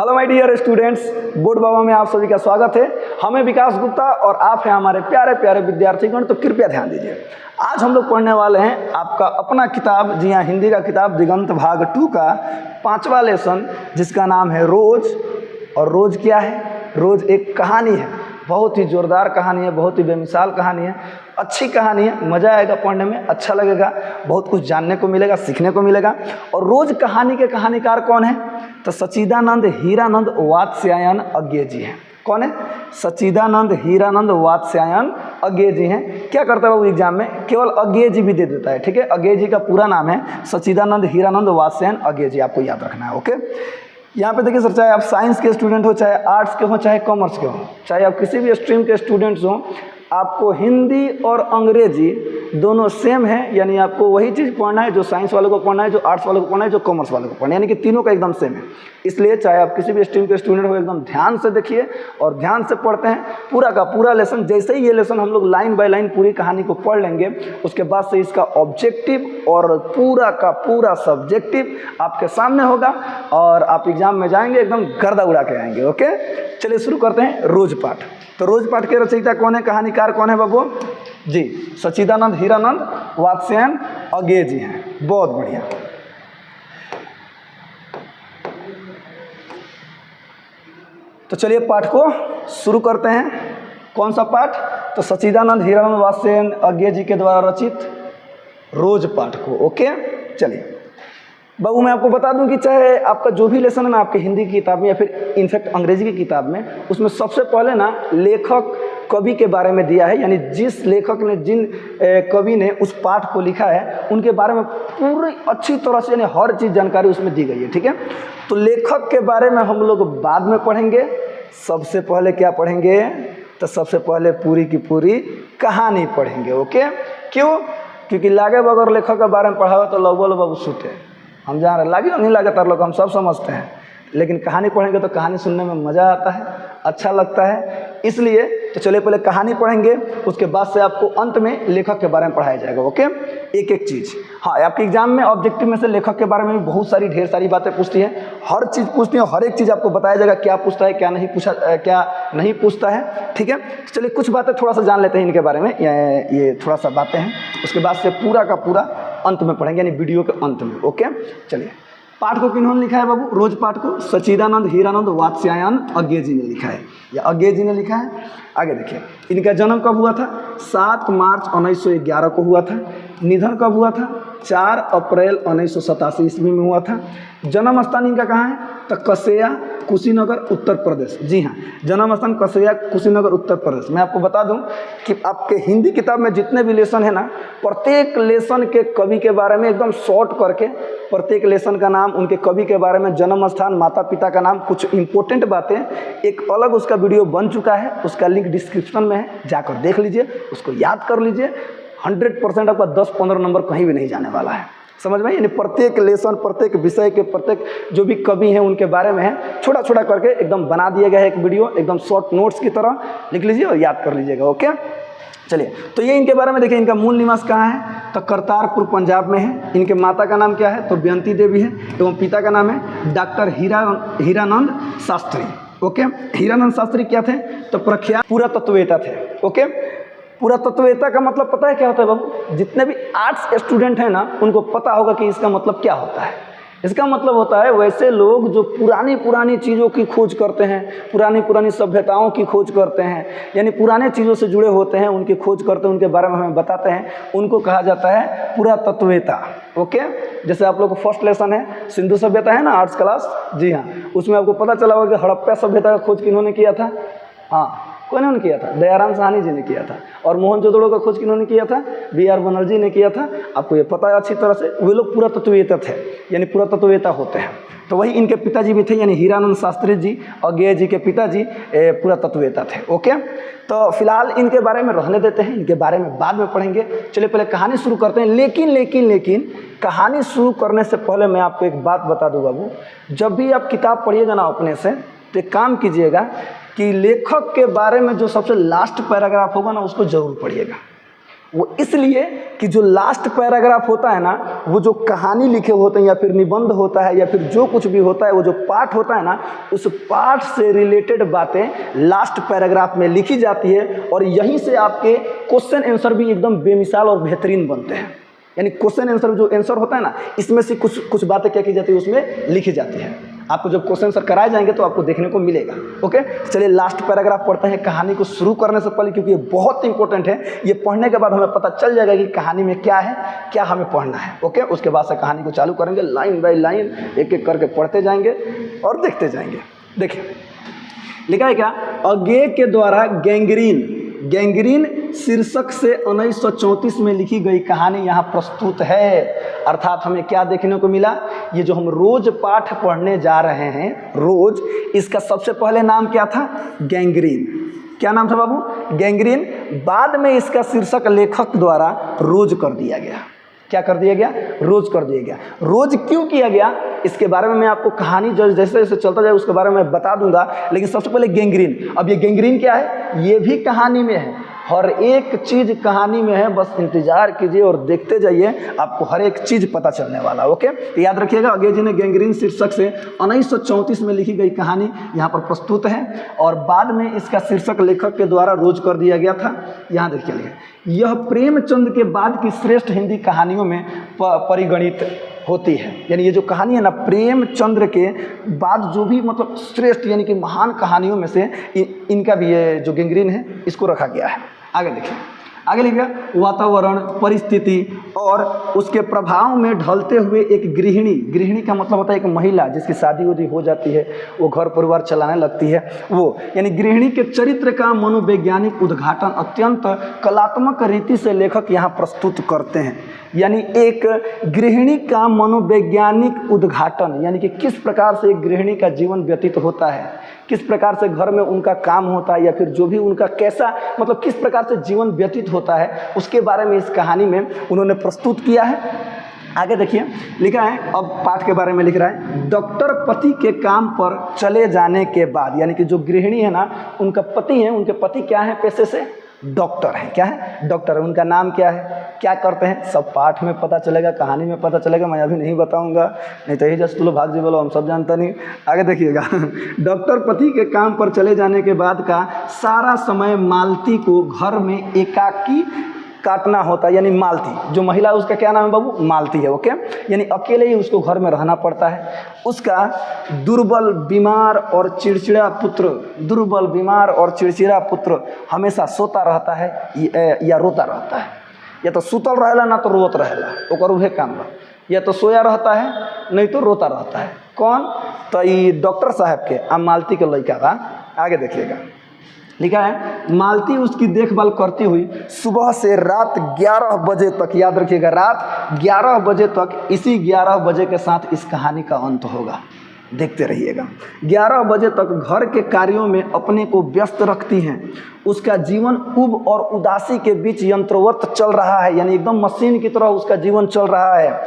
Hello my dear students, board Baba में आप सभी का स्वागत है। हमें विकास गुप्ता और आप हैं हमारे प्यारे प्यारे विद्यार्थीगण, तो कृपया ध्यान दीजिए। आज हम लोग पढ़ने वाले हैं आपका अपना किताब, जी हाँ, हिंदी का किताब दिगंत भाग 2 का 5वां लेसन, जिसका नाम है रोज। और रोज क्या है? रोज एक कहानी है, बहुत ही जोरदार कहानी है, बहुत ही बेमिसाल कहानी है, अच्छी कहानी है, मज़ा आएगा पढ़ने में, अच्छा लगेगा, बहुत कुछ जानने को मिलेगा, सीखने को मिलेगा। और रोज कहानी के कहानीकार कौन है? तो सच्चिदानंद हीरानंद वात्स्यायन अज्ञे जी हैं। कौन है? सच्चिदानंद हीरानंद वात्स्यायन अज्ञे जी हैं। क्या करता है वो एग्जाम में? केवल अज्ञे जी भी दे देता है, ठीक है। अज्ञे जी का पूरा नाम है सच्चिदानंद हीरानंद वात्स्यायन अज्ञे जी, आपको याद रखना है, ओके। यहाँ पे देखिए सर, चाहे आप साइंस के स्टूडेंट हो, चाहे आर्ट्स के हो, चाहे कॉमर्स के हो, चाहे आप किसी भी स्ट्रीम के स्टूडेंट्स हों, आपको हिंदी और अंग्रेजी दोनों सेम है। यानी आपको वही चीज़ पढ़ना है जो साइंस वालों को पढ़ना है, जो आर्ट्स वालों को पढ़ना है, जो कॉमर्स वालों को पढ़ना है, यानी कि तीनों का एकदम सेम है। इसलिए चाहे आप किसी भी स्ट्रीम के स्टूडेंट हो, एकदम ध्यान से देखिए और ध्यान से पढ़ते हैं पूरा का पूरा लेसन। जैसे ही ये लेसन हम लोग लाइन बाय लाइन पूरी कहानी को पढ़ लेंगे, उसके बाद से इसका ऑब्जेक्टिव और पूरा का पूरा सब्जेक्टिव आपके सामने होगा और आप एग्जाम में जाएंगे एकदम गर्दा उड़ा के आएंगे, ओके। चलिए शुरू करते हैं रोज पाठ। तो रोज पाठ के रचयिता कौन है, कहानीकार कौन है बाबू? जी, सच्चिदानंद हीरानंद वात्स्यायन अज्ञे जी हैं। बहुत बढ़िया। तो चलिए पाठ को शुरू करते हैं। कौन सा पाठ? तो सच्चिदानंद हीरानंद वात्स्यायन अज्ञे जी के द्वारा रचित रोज पाठ को, ओके। चलिए बाबू, मैं आपको बता दूं कि चाहे आपका जो भी लेसन है ना आपके हिंदी की किताब में या फिर इनफैक्ट अंग्रेजी की किताब में, उसमें सबसे पहले ना लेखक कवि के बारे में दिया है। यानी जिस लेखक ने, जिन कवि ने उस पाठ को लिखा है, उनके बारे में पूरी अच्छी तरह से यानी हर चीज़ जानकारी उसमें दी गई है, ठीक है। तो लेखक के बारे में हम लोग बाद में पढ़ेंगे। सबसे पहले क्या पढ़ेंगे? तो सबसे पहले पूरी की पूरी कहानी पढ़ेंगे, ओके। क्यों? क्योंकि लागे बगैर लेखक के बारे में पढ़ा हुआ तो लोग बाबू सूते, हम जान रहे, लागे नहीं लागे तार लोग, हम सब समझते हैं। लेकिन कहानी पढ़ेंगे तो कहानी सुनने में मज़ा आता है, अच्छा लगता है। इसलिए तो चलिए पहले कहानी पढ़ेंगे, उसके बाद से आपको अंत में लेखक के बारे में पढ़ाया जाएगा, ओके। एक एक चीज़। हाँ, आपके एग्जाम में ऑब्जेक्टिव में से लेखक के बारे में भी बहुत सारी ढेर सारी बातें पूछती हैं, हर चीज़ पूछती है, हर एक चीज़ आपको बताया जाएगा क्या पूछता है, क्या नहीं पूछता है, ठीक है। चलिए कुछ बातें थोड़ा सा जान लेते हैं इनके बारे में। ये थोड़ा सा बातें हैं, उसके बाद से पूरा का पूरा अंत में पढ़ेंगे, यानी वीडियो के अंत में, ओके। चलिए, पाठ को किन्होंने लिखा है बाबू? रोज पाठ को सच्चिदानंद हीरानंद वात्स्यायन अज्ञे जी ने लिखा है, या अज्ञे जी ने लिखा है। आगे देखिए, इनका जन्म कब हुआ था? 7 मार्च 1911 को हुआ था। निधन कब हुआ था? 4 अप्रैल 1987 ईस्वी में हुआ था। जन्म स्थान इनका कहाँ है? तो कसैया, कुशीनगर, उत्तर प्रदेश। जी हाँ, जन्म स्थान कसैया, कुशीनगर, उत्तर प्रदेश। मैं आपको बता दूं कि आपके हिंदी किताब में जितने भी लेसन है ना, प्रत्येक लेसन के कवि के बारे में एकदम शॉर्ट करके, प्रत्येक लेसन का नाम, उनके कवि के बारे में, जन्म स्थान, माता पिता का नाम, कुछ इंपॉर्टेंट बातें, एक अलग उसका वीडियो बन चुका है, उसका लिंक डिस्क्रिप्शन में है, जाकर देख लीजिए, उसको याद कर लीजिए। 100% आपका 10-15 नंबर कहीं भी नहीं जाने वाला है, समझ में। यानी प्रत्येक लेसन, प्रत्येक विषय के, प्रत्येक जो भी कवि हैं उनके बारे में है, छोटा छोटा करके एकदम बना दिया गया है एक वीडियो, एकदम शॉर्ट नोट्स की तरह लिख लीजिए और याद कर लीजिएगा, ओके। चलिए, तो ये इनके बारे में देखिए। इनका मूल निवास कहाँ है? तो करतारपुर, पंजाब में है। इनके माता का नाम क्या है? तो बेअंती देवी है, एवं पिता का नाम है डॉक्टर हीरानंद शास्त्री, ओके। हीरानंद शास्त्री क्या थे? तो प्रख्यात पुरातत्ववेत्ता थे, ओके। पुरातत्ववेत्ता का मतलब पता है क्या होता है बाबू? जितने भी आर्ट्स स्टूडेंट हैं ना, उनको पता होगा कि इसका मतलब क्या होता है। इसका मतलब होता है वैसे लोग जो पुरानी पुरानी चीज़ों की खोज करते हैं, पुरानी पुरानी सभ्यताओं की खोज करते हैं, यानी पुराने चीज़ों से जुड़े होते हैं, उनकी खोज करते हैं, उनके बारे में हमें बताते हैं, उनको कहा जाता है पुरातत्ववेत्ता, ओके। जैसे आप लोग को फर्स्ट लेसन है सिंधु सभ्यता है ना, आर्ट्स क्लास, जी हाँ, उसमें आपको पता चला होगा कि हड़प्पा सभ्यता का खोज किन्होंने किया था? हाँ, कौन किया था? दयाराम साहनी जी ने किया था। और मोहनजोदड़ो का खोज किन्होंने किया था? B.R. बनर्जी ने किया था। आपको ये पता है अच्छी तरह से। वे लोग पुरातत्ववेत्ता थे, यानी पुरातत्ववेत्ता होते हैं। तो वही इनके पिताजी भी थे, यानी हीरानंद शास्त्री जी, अज्ञे जी के पिताजी पुरातत्ववेत्ता थे, ओके। तो फिलहाल इनके बारे में रहने देते हैं, इनके बारे में बाद में पढ़ेंगे। चलिए पहले कहानी शुरू करते हैं। लेकिन कहानी शुरू करने से पहले मैं आपको एक बात बता दूँ बाबू, जब भी आप किताब पढ़िएगा ना अपने से, तो एक काम कीजिएगा कि लेखक के बारे में जो सबसे लास्ट पैराग्राफ होगा ना, उसको जरूर पढ़िएगा। वो इसलिए कि जो लास्ट पैराग्राफ होता है ना, वो जो कहानी लिखे होते हैं या फिर निबंध होता है या फिर जो कुछ भी होता है, वो जो पाठ होता है ना, उस पाठ से रिलेटेड बातें लास्ट पैराग्राफ में लिखी जाती है और यहीं से आपके क्वेश्चन आंसर भी एकदम बेमिसाल और बेहतरीन बनते हैं। यानी क्वेश्चन आंसर जो आंसर होता है ना, इसमें से कुछ बातें क्या की जाती है, उसमें लिखी जाती है। आपको जब क्वेश्चन आंसर कराए जाएंगे तो आपको देखने को मिलेगा। ओके, चलिए लास्ट पैराग्राफ पढ़ते हैं कहानी को शुरू करने से पहले, क्योंकि ये बहुत इंपॉर्टेंट है। ये पढ़ने के बाद हमें पता चल जाएगा कि कहानी में क्या है, क्या हमें पढ़ना है। ओके, उसके बाद से कहानी को चालू करेंगे, लाइन बाय लाइन एक एक करके पढ़ते जाएंगे और देखते जाएंगे। देखिए लिखा है क्या, अज्ञे के द्वारा गैंग्रीन शीर्षक से 1934 में लिखी गई कहानी यहाँ प्रस्तुत है। अर्थात हमें क्या देखने को मिला, ये जो हम रोज पाठ पढ़ने जा रहे हैं रोज, इसका सबसे पहले नाम क्या था, गैंग्रीन। क्या नाम था बाबू, गैंग्रीन। बाद में इसका शीर्षक लेखक द्वारा रोज कर दिया गया। क्या कर दिया गया, रोज कर दिया गया। रोज क्यों किया गया, इसके बारे में मैं आपको कहानी जैसे जैसे चलता जाए उसके बारे में बता दूंगा, लेकिन सबसे पहले गैंग्रीन। अब ये गैंग्रीन क्या है, ये भी कहानी में है, हर एक चीज़ कहानी में है, बस इंतजार कीजिए और देखते जाइए, आपको हर एक चीज़ पता चलने वाला। ओके, तो याद रखिएगा, अज्ञे जी ने गैंग्रीन शीर्षक से 1934 में लिखी गई कहानी यहाँ पर प्रस्तुत है और बाद में इसका शीर्षक लेखक के द्वारा रोज कर दिया गया था। यहाँ देखिए लिखा, यह प्रेमचंद के बाद की श्रेष्ठ हिंदी कहानियों में परिगणित होती है। यानी ये जो कहानी है ना, प्रेमचंद्र के बाद जो भी मतलब श्रेष्ठ यानी कि महान कहानियों में से इनका भी ये जो गैंग्रीन है इसको रखा गया है। आगे देखिए, आगे लिखा, वातावरण, परिस्थिति और उसके प्रभाव में ढलते हुए एक गृहिणी का मतलब होता है एक महिला जिसकी शादी उदी हो जाती है, वो घर परिवार चलाने लगती है, वो यानी गृहिणी के चरित्र का मनोवैज्ञानिक उद्घाटन अत्यंत कलात्मक रीति से लेखक यहाँ प्रस्तुत करते हैं। यानी एक गृहिणी का मनोवैज्ञानिक उद्घाटन, यानी कि किस प्रकार से एक गृहिणी का जीवन व्यतीत होता है, किस प्रकार से घर में उनका काम होता है या फिर जो भी उनका कैसा मतलब किस प्रकार से जीवन व्यतीत होता है, उसके बारे में इस कहानी में उन्होंने प्रस्तुत किया है। आगे देखिए लिखा है, अब पाठ के बारे में लिख रहा है, डॉक्टर पति के काम पर चले जाने के बाद, यानी कि जो गृहिणी है ना, उनका पति है, उनके पति क्या है, पेशे से डॉक्टर है। क्या है, डॉक्टर है। उनका नाम क्या है, क्या करते हैं, सब पाठ में पता चलेगा, कहानी में पता चलेगा, मैं अभी नहीं बताऊंगा, नहीं तो यही जस्ट तुलो भाग जी बोलो, हम सब जानता नहीं। आगे देखिएगा, डॉक्टर पति के काम पर चले जाने के बाद का सारा समय मालती को घर में एकाकी काटना होता है। यानी मालती जो महिला, उसका क्या नाम है बाबू, मालती है। ओके, यानी अकेले ही उसको घर में रहना पड़ता है। उसका दुर्बल बीमार और चिड़चिड़ा पुत्र हमेशा सोता रहता है या रोता रहता है, या तो सुतल रहेला ना तो रोत रहेला, ओकर उहे काम बा, या तो सोया रहता है नहीं तो रोता रहता है। कौन, तो ये डॉक्टर साहब के आ मालती के लड़का बा। आगे देखिएगा लिखा है, मालती उसकी देखभाल करती हुई सुबह से रात 11 बजे तक, याद रखिएगा रात 11 बजे तक, इसी 11 बजे के साथ इस कहानी का अंत होगा, देखते रहिएगा। 11 बजे तक घर के कार्यों में अपने को व्यस्त रखती हैं। उसका जीवन उब और उदासी के बीच यंत्रवत चल रहा है, यानी एकदम मशीन की तरह उसका जीवन चल रहा है।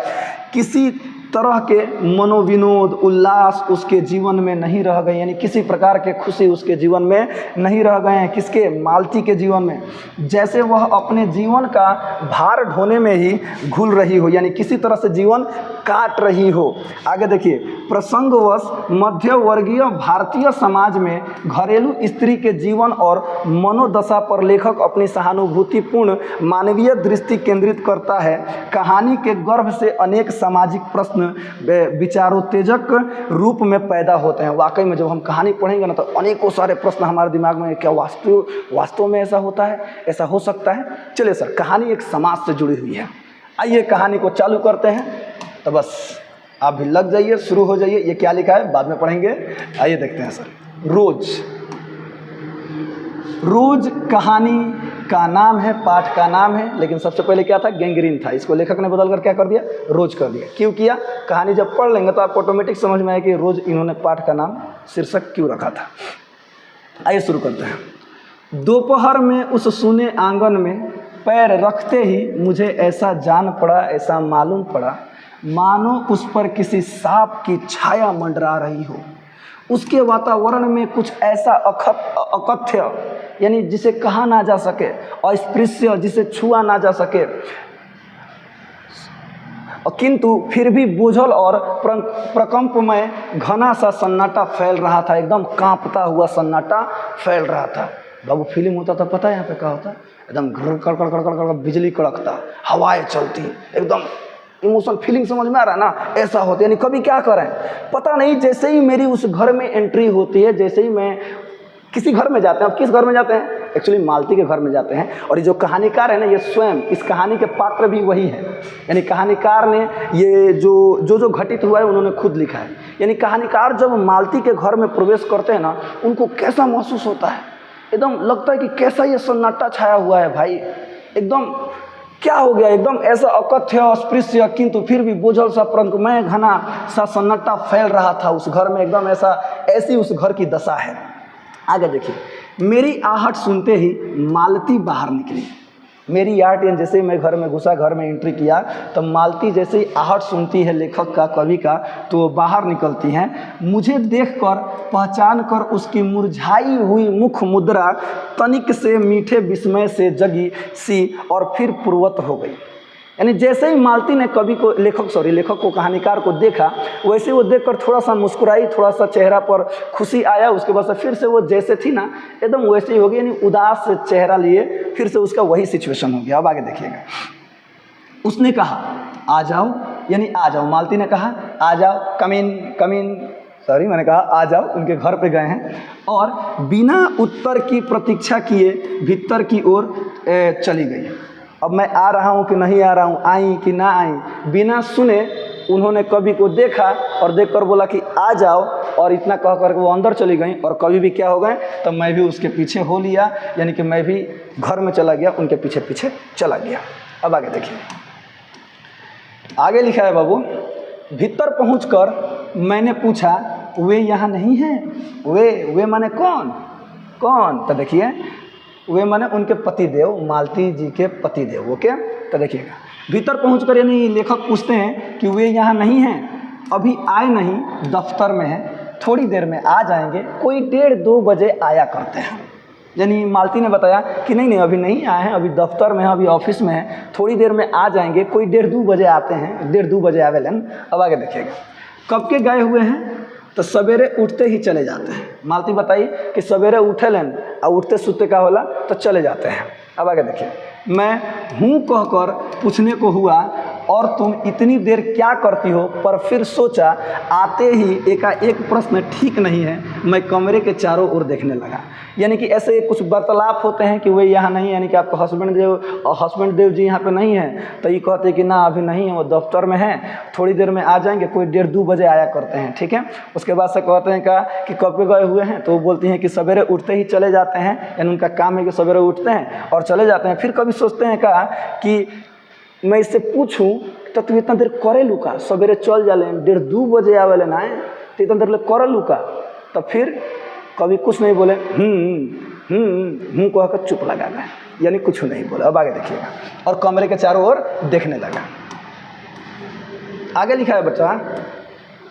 किसी तरह के मनोविनोद उल्लास उसके जीवन में नहीं रह गए, यानी किसी प्रकार के खुशी उसके जीवन में नहीं रह गए हैं। किसके, मालती के जीवन में। जैसे वह अपने जीवन का भार ढोने में ही घुल रही हो, यानी किसी तरह से जीवन काट रही हो। आगे देखिए, प्रसंगवश मध्य वर्गीय भारतीय समाज में घरेलू स्त्री के जीवन और मनोदशा पर लेखक अपनी सहानुभूतिपूर्ण मानवीय दृष्टि केंद्रित करता है। कहानी के गर्भ से अनेक सामाजिक प्रश्न विचारोत्तेजक रूप में पैदा होते हैं। वाकई में जब हम कहानी पढ़ेंगे ना तो अनेकों सारे प्रश्न हमारे दिमाग में, क्या वास्तव में ऐसा होता है, ऐसा हो सकता है। चलिए सर, कहानी एक समाज से जुड़ी हुई है, आइए कहानी को चालू करते हैं। तो बस आप भी लग जाइए, शुरू हो जाइए। ये क्या लिखा है बाद में पढ़ेंगे, आइए देखते हैं सर। रोज कहानी का नाम है, पाठ का नाम है, लेकिन सबसे पहले क्या था, गैंग्रीन था। इसको लेखक ने बदल कर क्या कर दिया, रोज कर दिया। क्यों किया, कहानी जब पढ़ लेंगे तो आपको ऑटोमेटिक समझ में आए कि रोज इन्होंने पाठ का नाम शीर्षक क्यों रखा था। आइए शुरू करते हैं। दोपहर में उस सूने आंगन में पैर रखते ही मुझे ऐसा जान पड़ा, ऐसा मालूम पड़ा, मानो उस पर किसी सांप की छाया मंडरा रही हो। उसके वातावरण में कुछ ऐसा अकथ्य, यानी जिसे कहा ना जा सके, अस्पृश्य, जिसे छुआ ना जा सके, किंतु फिर भी बोझल और प्रकंपमय घना सा सन्नाटा फैल रहा था। एकदम कांपता हुआ सन्नाटा फैल रहा था। बाबू फिल्म होता था, पता है यहाँ पे क्या होता? एकदम घर कड़ कड़ कड़ कड़ कड़ बिजली कड़कता, हवाएं चलती, एकदम इमोशनल फीलिंग समझ में आ रहा है ना? ऐसा होता है। यानी कभी क्या करें पता नहीं, जैसे ही मेरी उस घर में एंट्री होती है, जैसे ही मैं किसी घर में जाते हैं, अब किस घर में जाते हैं? एक्चुअली मालती के घर में जाते हैं। और ये जो कहानीकार है ना, ये स्वयं इस कहानी के पात्र भी वही है। यानी कहानीकार ने ये जो घटित हुआ है उन्होंने खुद लिखा है। यानी कहानीकार जब मालती के घर में प्रवेश करते हैं ना, उनको कैसा महसूस होता है? एकदम लगता है कि कैसा ये सन्नाटा छाया हुआ है भाई, एकदम क्या हो गया? एकदम ऐसा अकथ्य अस्पृश्य किंतु फिर भी बोझल सा प्रकंपमय घना सा सन्नाटा फैल रहा था उस घर में। एकदम ऐसी उस घर की दशा है। आगे देखिए, मेरी आहट सुनते ही मालती बाहर निकली। मेरी आहट, यानी जैसे ही मैं घर में घुसा, घर में एंट्री किया, तो मालती जैसे ही आहट सुनती है लेखक का, कवि का, तो वो बाहर निकलती हैं। मुझे देखकर, पहचान कर उसकी मुरझाई हुई मुख मुद्रा तनिक से मीठे विस्मय से जगी सी और फिर पूर्वत हो गई। यानी जैसे ही मालती ने कवि को, लेखक को, कहानीकार को देखा, वैसे वो देखकर थोड़ा सा मुस्कुराई, थोड़ा सा चेहरा पर खुशी आया। उसके बाद से फिर से वो जैसे थी ना, एकदम वैसे ही हो गई। यानी उदास चेहरा लिए फिर से उसका वही सिचुएशन हो गया। अब आगे देखिएगा। उसने कहा आ जाओ, यानी आ जाओ। मालती ने कहा आ जाओ, मैंने कहा आ जाओ। उनके घर पे गए हैं और बिना उत्तर की प्रतीक्षा किए भीतर की ओर चली गई। अब मैं आ रहा हूँ कि नहीं आ रहा हूँ, आई कि ना आई, बिना सुने उन्होंने कवि को देखा और देखकर बोला कि आ जाओ, और इतना कह कर वो अंदर चली गई। और कवि भी क्या हो गए, तो मैं भी उसके पीछे हो लिया, यानी कि मैं भी घर में चला गया, उनके पीछे पीछे चला गया। अब आगे देखिए, आगे लिखा है बाबू, भीतर पहुंचकर मैंने पूछा वे यहाँ नहीं हैं? वे माने कौन? तो देखिए, वे माने उनके पतिदेव, मालती जी के पतिदेव। ओके, तो देखिएगा, भीतर पहुंचकर यानी लेखक पूछते हैं कि वे यहाँ नहीं हैं, अभी आए नहीं, दफ्तर में हैं, थोड़ी देर में आ जाएंगे, कोई 1:30-2 बजे आया करते हैं। यानी मालती ने बताया कि नहीं अभी नहीं आए हैं, अभी दफ्तर में हैं, अभी ऑफिस में हैं, थोड़ी देर में आ जाएंगे, कोई 1:30-2 बजे आते हैं, 1:30-2 बजे आवेलन। अब आगे देखिएगा, कब के गए हुए हैं? तो सवेरे उठते ही चले जाते हैं। मालती बताई कि सवेरे उठे लेन और उठते सुते का होला तो चले जाते हैं। अब आगे देखिए, मैं हूँ कहकर पूछने को हुआ और तुम इतनी देर क्या करती हो, पर फिर सोचा आते ही एकाएक प्रश्न ठीक नहीं है। मैं कमरे के चारों ओर देखने लगा। यानी कि ऐसे कुछ वार्तालाप होते हैं कि वे यहाँ नहीं, यानी कि आपका हस्बैंड देव जी यहाँ पे नहीं है, तो ये कहते हैं कि ना अभी नहीं है, वो दफ्तर में है, थोड़ी देर में आ जाएंगे, कोई 1:30-2 बजे आया करते हैं। ठीक है, उसके बाद से कहते हैं कि कब पे गए हुए हैं, तो वो बोलती हैं कि सवेरे उठते ही चले जाते हैं, यानी उनका काम है कि सवेरे उठते हैं और चले जाते हैं। फिर कभी सोचते हैं कि मैं इससे पूछूं तो तू इतना देर करे लुका, सवेरे चल जाले, 1:30-2 बजे आवे ना, तो इतना देर ले करे लुका। तो फिर कभी कुछ नहीं बोले, मुँह कहकर चुप लगा गए, यानी कुछ नहीं बोले। अब आगे देखिएगा, और कमरे के चारों ओर देखने लगा। आगे लिखा है बच्चा,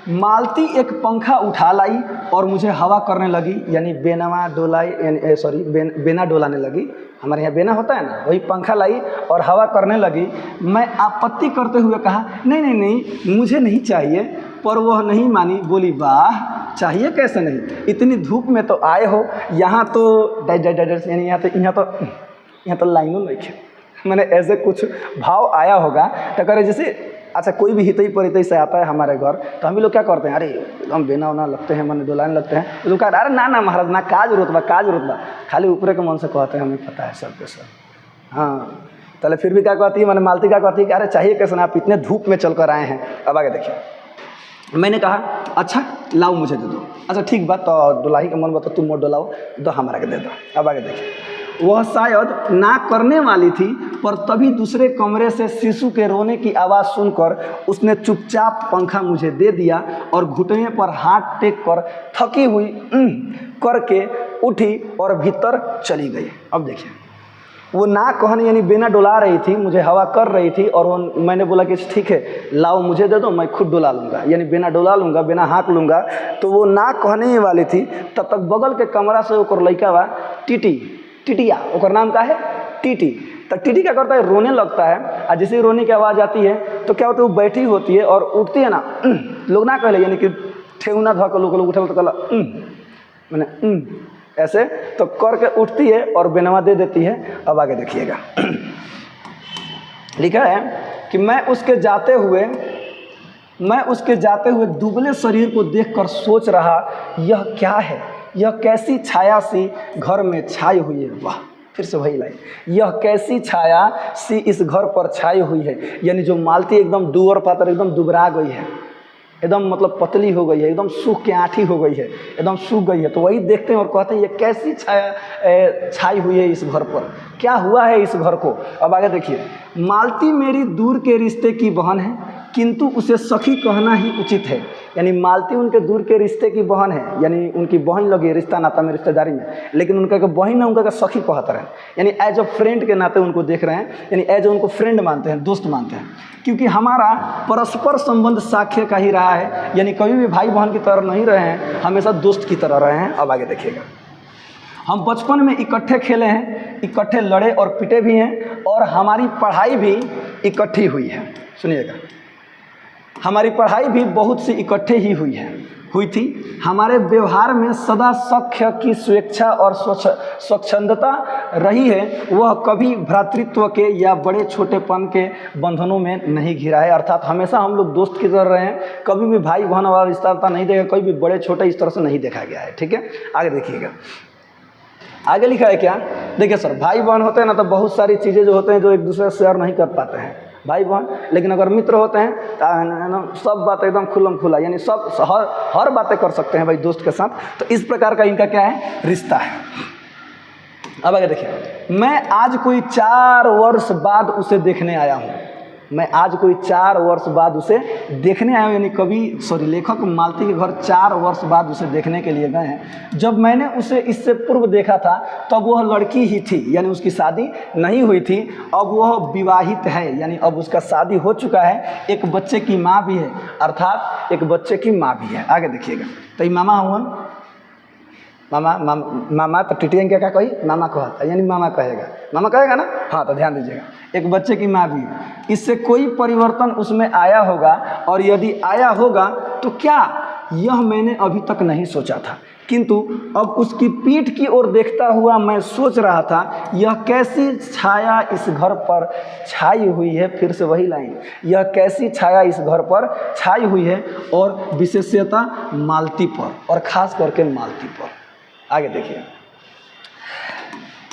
मालती एक पंखा उठा लाई और मुझे हवा करने लगी, यानी बेना डोलाने लगी। हमारे यहाँ बेना होता है ना, वही पंखा लाई और हवा करने लगी। मैं आपत्ति करते हुए कहा नहीं मुझे नहीं चाहिए, पर वह नहीं मानी। बोली वाह, चाहिए कैसे नहीं, इतनी धूप में तो आए हो, यहाँ तो यानी यहाँ तो लाइनों नहीं है। मैंने ऐसे कुछ भाव आया होगा तो करे जैसे, अच्छा कोई भी हितई परितई से आता है हमारे घर, तो हम भी लोग क्या करते हैं, अरे हम बेना उना लगते हैं, मन डोलाने लगते हैं। तो कहा अरे ना महाराज, ना काज रुतबा, खाली ऊपरे के मन से कहते हैं, हमें पता है सब के सब। हाँ, पहले फिर भी क्या कहती है, मैंने मालती क्या कहती है कि अरे चाहिए कैसे ना, आप इतने धूप में चल कर आए हैं। अब आगे देखिए, मैंने कहा अच्छा लाओ मुझे दे दो। अच्छा ठीक बात, तो डोलाही का मन बता, तुम मोड़ डोलाओ, दो हमारा के दे दो। अब आगे देखिए, वह शायद ना करने वाली थी, पर तभी दूसरे कमरे से शिशु के रोने की आवाज़ सुनकर उसने चुपचाप पंखा मुझे दे दिया और घुटने पर हाथ टेक कर थकी हुई करके उठी और भीतर चली गई। अब देखिए, वो ना कहने यानी बिना डुला रही थी, मुझे हवा कर रही थी, और वो मैंने बोला कि ठीक है लाओ मुझे दे दो, मैं खुद डुला लूँगा, यानी बिना डुला लूँगा, बिना हाँक लूँगा। तो वो ना कहने ही वाली थी, तब तक बगल के कमरा से ओकर लड़का बा टिटिया, ओकर नाम का है टीटी। तो टीटी क्या करता है, रोने लगता है, और जैसे ही रोने की आवाज़ आती है तो क्या होता है, वो बैठी होती है और उठती है ना, लोग ना कहले यानी कि ठेहुना धो कर लोग उठे तो कहला मैंने ऐसे तो करके उठती है और बेनवा दे देती है। अब आगे देखिएगा लिखा है कि मैं उसके जाते हुए दुबले शरीर को देखकर सोच रहा, यह क्या है, यह कैसी छाया सी घर में छाई हुई है। वाह, फिर से वही लाइन, यह कैसी छाया सी इस घर पर छाई हुई है। यानी जो मालती एकदम दूर पातर एकदम दुबरा गई है, एकदम मतलब पतली हो गई है, एकदम सूख के आठी हो गई है, एकदम सूख गई है। तो वही देखते हैं और कहते हैं ये कैसी छाया छाई हुई है इस घर पर, क्या हुआ है इस घर को। अब आगे देखिए, मालती मेरी दूर के रिश्ते की बहन है, किंतु उसे सखी कहना ही उचित है। यानी मालती उनके दूर के रिश्ते की बहन है, यानी उनकी बहन लगी रिश्ता नाता में, रिश्तेदारी में, लेकिन उनका का बहन है, उनका का सखी कहते हैं, यानी एज अ फ्रेंड के नाते उनको देख रहे हैं, यानी एज उनको फ्रेंड मानते हैं, दोस्त मानते हैं, क्योंकि हमारा परस्पर संबंध साक्ष्य का ही रहा है, यानी कभी भी भाई बहन की तरह नहीं रहे हैं, हमेशा दोस्त की तरह रहे हैं। अब आगे देखिएगा, हम बचपन में इकट्ठे खेले हैं, इकट्ठे लड़े और पिटे भी हैं, और हमारी पढ़ाई भी इकट्ठी हुई है। सुनिएगा, हमारी पढ़ाई भी बहुत सी इकट्ठे ही हुई थी। हमारे व्यवहार में सदा सख्य की स्वेच्छा और स्वच्छंदता रही है, वह कभी भ्रातृत्व के या बड़े छोटेपन के बंधनों में नहीं घिरा है। अर्थात हमेशा हम लोग दोस्त की तरह रहे हैं, कभी भी भाई बहन वाला रिश्ता नहीं देखा, कभी भी बड़े छोटे इस तरह से नहीं देखा गया है। ठीक है, आगे देखिएगा, आगे लिखा है क्या, देखिए सर, भाई बहन होते हैं ना तो बहुत सारी चीज़ें जो होते हैं जो एक दूसरे से शेयर नहीं कर पाते हैं भाई बहन, लेकिन अगर मित्र होते हैं तो सब बात एकदम खुल्लम खुला, यानी सब हर बातें कर सकते हैं भाई दोस्त के साथ। तो इस प्रकार का इनका क्या है, रिश्ता है। अब आगे देखिए, मैं आज कोई 4 वर्ष बाद उसे देखने आया हूँ, यानी लेखक मालती के घर 4 वर्ष बाद उसे देखने के लिए गए हैं। जब मैंने उसे इससे पूर्व देखा था तब वह लड़की ही थी, यानी उसकी शादी नहीं हुई थी। अब वह विवाहित है, यानी अब उसका शादी हो चुका है, एक बच्चे की माँ भी है, अर्थात एक बच्चे की माँ भी है। आगे देखिएगा, तो ये मामा हुआ, मामा तो टिटियन क्या कही, मामा कहता, यानी मामा कहेगा ना, हाँ, तो ध्यान दीजिएगा, एक बच्चे की माँ भी है। इससे कोई परिवर्तन उसमें आया होगा, और यदि आया होगा तो क्या, यह मैंने अभी तक नहीं सोचा था, किंतु अब उसकी पीठ की ओर देखता हुआ मैं सोच रहा था, यह कैसी छाया इस घर पर छाई हुई है। फिर से वही लाइन, यह कैसी छाया इस घर पर छाई हुई है, और विशेषता मालती पर, और ख़ास करके मालती पर। आगे देखिए,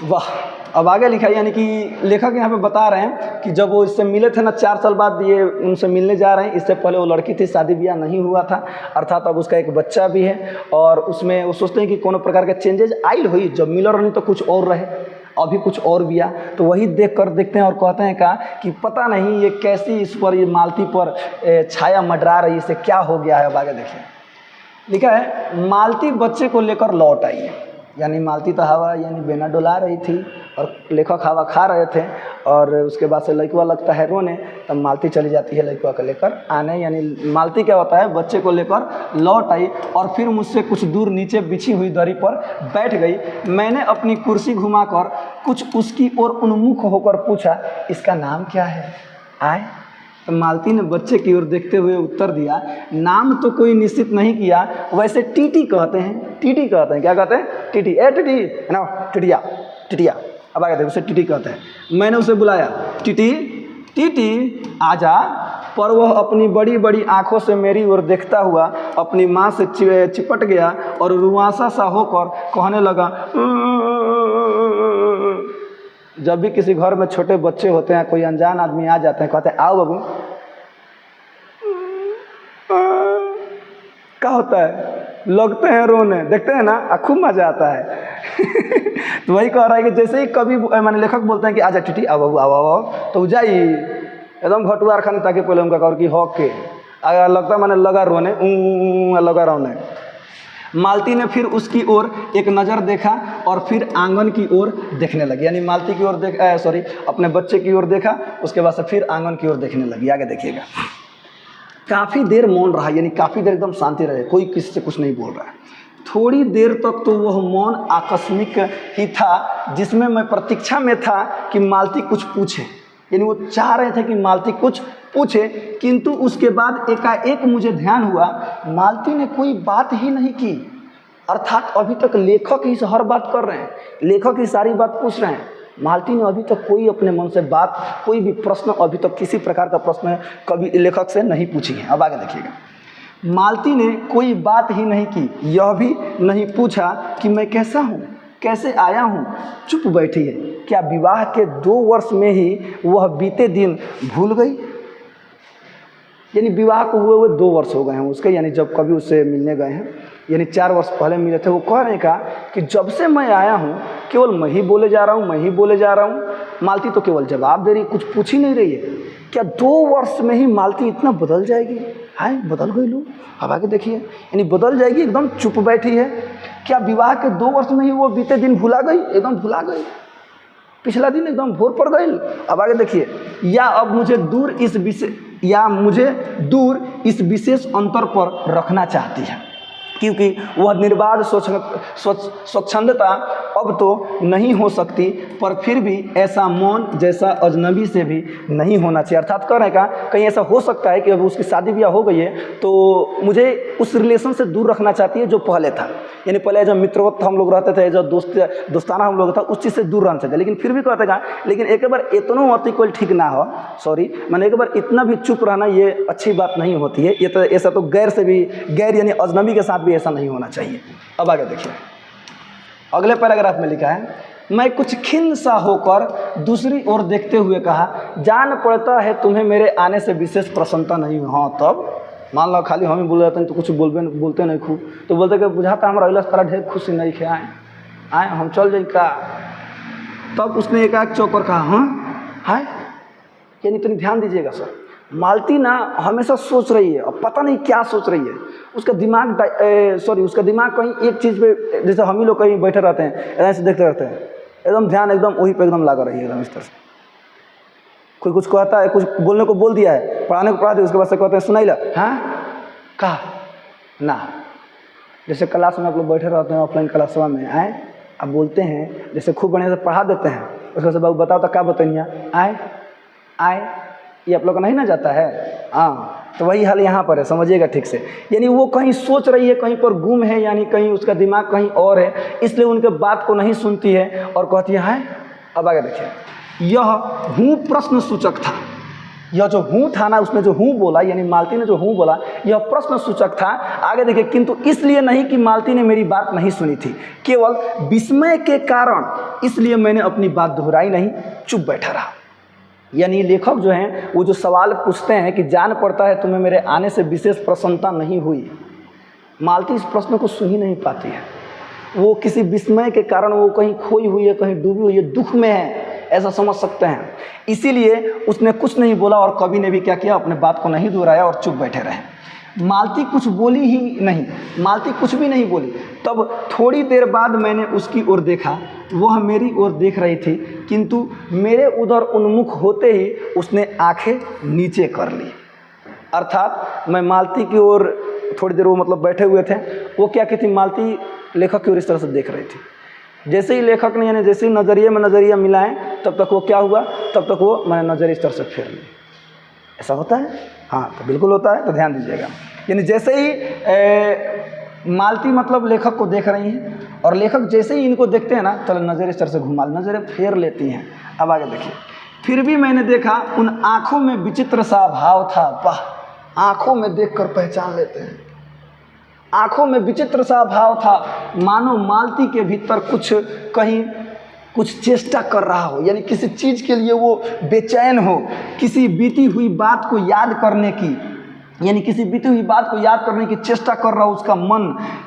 वाह, अब आगे लिखा है, यानी कि लेखक यहाँ पे बता रहे हैं कि जब वो इससे मिले थे ना 4 साल बाद ये उनसे मिलने जा रहे हैं, इससे पहले वो लड़की थी, शादी ब्याह नहीं हुआ था, अर्थात अब उसका एक बच्चा भी है, और उसमें वो सोचते हैं कि कोनो प्रकार के चेंजेज आइल हुई, जब मिलर रही तो कुछ और रहे, अभी कुछ और भी आ, तो वही देखते हैं और कहते हैं कि पता नहीं ये कैसी इस पर, ये मालती पर छाया मंडरा रही, इसे क्या हो गया है। अब आगे देखिए, लिखा है, मालती बच्चे को लेकर लौट आई है, यानी मालती तो हवा यानी बेना डुला रही थी, और लेखक हवा खा रहे थे, और उसके बाद से लड़का लगता है रोने, तब मालती चली जाती है लड़का को लेकर आने, यानी मालती क्या होता है, बच्चे को लेकर लौट आई, और फिर मुझसे कुछ दूर नीचे बिछी हुई दरी पर बैठ गई। मैंने अपनी कुर्सी घुमाकर कुछ उसकी ओर उन्मुख होकर पूछा, इसका नाम क्या है आए। तो मालती ने बच्चे की ओर देखते हुए उत्तर दिया, नाम तो कोई निश्चित नहीं किया, वैसे टीटी कहते हैं। क्या कहते हैं, टीटी, ए टीटी ना, टिटिया। अब आगे देखो, उसे टीटी कहते हैं। मैंने उसे बुलाया, टीटी आजा, पर वह अपनी बड़ी बड़ी आंखों से मेरी ओर देखता हुआ अपनी माँ से चिपट गया, और रुआंसा सा होकर कहने लगा। जब भी किसी घर में छोटे बच्चे होते हैं, कोई अनजान आदमी आ जाते हैं, कहते हैं आओ बाबू, क्या होता है, लगते हैं रोने, देखते हैं ना, खूब मजा आता है। तो वही कह रहा है कि जैसे ही कभी मैंने लेखक बोलते हैं कि आजा टीटी आओ बाबू आओ, तो जाई एकदम घटुआर खाने ताकि पहले उनका कर की हॉक के अगर लगता है मैंने लगा रोने, मालती ने फिर उसकी ओर एक नज़र देखा और फिर आंगन की ओर देखने लगी। यानी मालती की ओर अपने बच्चे की ओर देखा, उसके बाद से फिर आंगन की ओर देखने लगी। आगे देखिएगा, काफ़ी देर मौन रहा, यानी काफ़ी देर एकदम शांति रहे, कोई किसी से कुछ नहीं बोल रहा है। थोड़ी देर तक तो वह मौन आकस्मिक ही था, जिसमें मैं प्रतीक्षा में था कि मालती कुछ पूछे। यानी वो चाह रहे थे कि मालती कुछ पूछे, किंतु उसके बाद एकाएक मुझे ध्यान हुआ मालती ने कोई बात ही नहीं की। अर्थात अभी तक लेखक ही हर बात कर रहे हैं, लेखक ही सारी बात पूछ रहे हैं। मालती ने अभी तक कोई अपने मन से बात, कोई भी प्रश्न, अभी तक किसी प्रकार का प्रश्न कभी लेखक से नहीं पूछी है। अब आगे देखिएगा, मालती ने कोई बात ही नहीं की, यह भी नहीं पूछा कि मैं कैसा हूँ, कैसे आया हूँ, चुप बैठी है। क्या विवाह के 2 वर्ष में ही वह बीते दिन भूल गई? यानी विवाह को हुए 2 वर्ष हो गए हैं उसके, यानी जब कभी उससे मिलने गए हैं, यानी 4 वर्ष पहले मिले थे। वो कह रहे का कि जब से मैं आया हूँ केवल मैं ही बोले जा रहा हूँ, मैं ही बोले जा रहा हूँ। मालती तो केवल जवाब दे रही, कुछ पूछ ही नहीं रही है। क्या 2 वर्ष में ही मालती इतना बदल जाएगी? हाय, बदल गई लोग। अब आगे देखिए, यानी बदल जाएगी, एकदम चुप बैठी है। क्या विवाह के 2 वर्ष में ही वो बीते दिन भुला गई, एकदम भुला गई, पिछला दिन एकदम भोर पड़ गई। अब आगे देखिए, या अब मुझे दूर इस विशेष अंतर पर रखना चाहती है, क्योंकि वह निर्बाध स्वच्छंदता अब तो नहीं हो सकती, पर फिर भी ऐसा मौन जैसा अजनबी से भी नहीं होना चाहिए। अर्थात कह रहे का कहीं ऐसा हो सकता है कि अब उसकी शादी ब्याह हो गई है तो मुझे उस रिलेशन से दूर रखना चाहती है जो पहले था। यानी पहले जब मित्रवत हम लोग रहते थे, जब दोस्ताना हम लोग था, उस चीज़ से दूर रहना चाहिए। लेकिन फिर भी कहते का, लेकिन एक बार इतना अति कोई ठीक ना हो, सॉरी मैंने एक बार इतना भी चुप रहना ये अच्छी बात नहीं होती है। ये तो ऐसा तो गैर यानी अजनबी के साथ भी ऐसा नहीं होना चाहिए। अब आगे देखिए, अगले पैराग्राफ में लिखा है, मैं कुछ खिन्न सा होकर दूसरी ओर देखते हुए कहा, जान पड़ता है तुम्हें मेरे आने से विशेष प्रसन्नता नहीं हुई। हाँ, तब मान लो खाली हम ही बोल जाते हैं तो कुछ बोलते नहीं खूब, तो बोलते कि बुझाता हमारा अगला तरह ढेर खुशी नहीं खे आए हम चल जाए का। तब उसने एक चौकर कहा, हाँ हाय, यानी इतनी ध्यान दीजिएगा सर, मालती ना हमेशा सोच रही है, अब पता नहीं क्या सोच रही है। उसका दिमाग कहीं एक चीज़ पे, जैसे हम ही लोग कहीं बैठे रहते हैं ऐसे देखते रहते हैं, एकदम ध्यान एकदम वही पे एकदम लगा रही है, एकदम इस तरह से। कोई कुछ कहता है, कुछ बोलने को बोल दिया है, पढ़ाने को पढ़ा दिया, उसके बाद से कहते हैं सुनाई ला, हाँ कहा ना। जैसे क्लास में आप लोग बैठे रहते हैं ऑफलाइन क्लासवा में, आए आप बोलते हैं, जैसे खूब बढ़िया से पढ़ा देते हैं, उसके बाद बताओ तो क्या बताइए, आए ये आप लोग का नहीं ना जाता है। हाँ, तो वही हाल यहाँ पर है, समझिएगा ठीक से। यानी वो कहीं सोच रही है, कहीं पर गुम है, यानी कहीं उसका दिमाग कहीं और है, इसलिए उनके बात को नहीं सुनती है और कहती है। अब आगे देखिए, यह हूँ प्रश्न सूचक था। यह जो हूँ था ना, उसने जो हूँ बोला, यानी मालती ने जो हूँ बोला, यह प्रश्न सूचक था। आगे देखिए, किंतु इसलिए नहीं कि मालती ने मेरी बात नहीं सुनी थी, केवल विस्मय के कारण, इसलिए मैंने अपनी बात दोहराई नहीं, चुप बैठा रहा। यानी लेखक जो हैं वो जो सवाल पूछते हैं कि जान पड़ता है तुम्हें मेरे आने से विशेष प्रसन्नता नहीं हुई, मालती इस प्रश्न को सुन ही नहीं पाती है। वो किसी विस्मय के कारण वो कहीं खोई हुई है, कहीं डूबी हुई है, दुख में है, ऐसा समझ सकते हैं। इसीलिए उसने कुछ नहीं बोला और कवि ने भी क्या किया, अपने बात को नहीं दोहराया और चुप बैठे रहे। मालती कुछ बोली ही नहीं, मालती कुछ भी नहीं बोली। तब थोड़ी देर बाद मैंने उसकी ओर देखा, वह मेरी ओर देख रही थी, किंतु मेरे उधर उन्मुख होते ही उसने आंखें नीचे कर ली। अर्थात मैं मालती की ओर थोड़ी देर वो मतलब बैठे हुए थे, वो क्या की थी, मालती लेखक की ओर इस तरह से देख रही थी। जैसे ही लेखक ने यानी जैसे ही नज़रिए में नज़रिया मिलाएं, तब तक वो क्या हुआ, तब तक वो मैंने नज़र इस तरह से फेर ली। ऐसा होता है? हाँ, तो बिल्कुल होता है, तो ध्यान दीजिएगा। यानी जैसे ही मालती मतलब लेखक को देख रही हैं और लेखक जैसे ही इनको देखते हैं ना, चलो नज़र इस तरह से घुमा, नज़रें फेर लेती हैं। अब आगे देखिए, फिर भी मैंने देखा उन आँखों में विचित्र सा भाव था। वाह, आँखों में देखकर पहचान लेते हैं, आँखों में विचित्र सा भाव था, मानो मालती के भीतर कुछ चेष्टा कर रहा हो, यानी किसी चीज़ के लिए वो बेचैन हो, किसी बीती हुई बात को याद करने की, यानी किसी बीती हुई बात को याद करने की चेष्टा कर रहा उसका मन,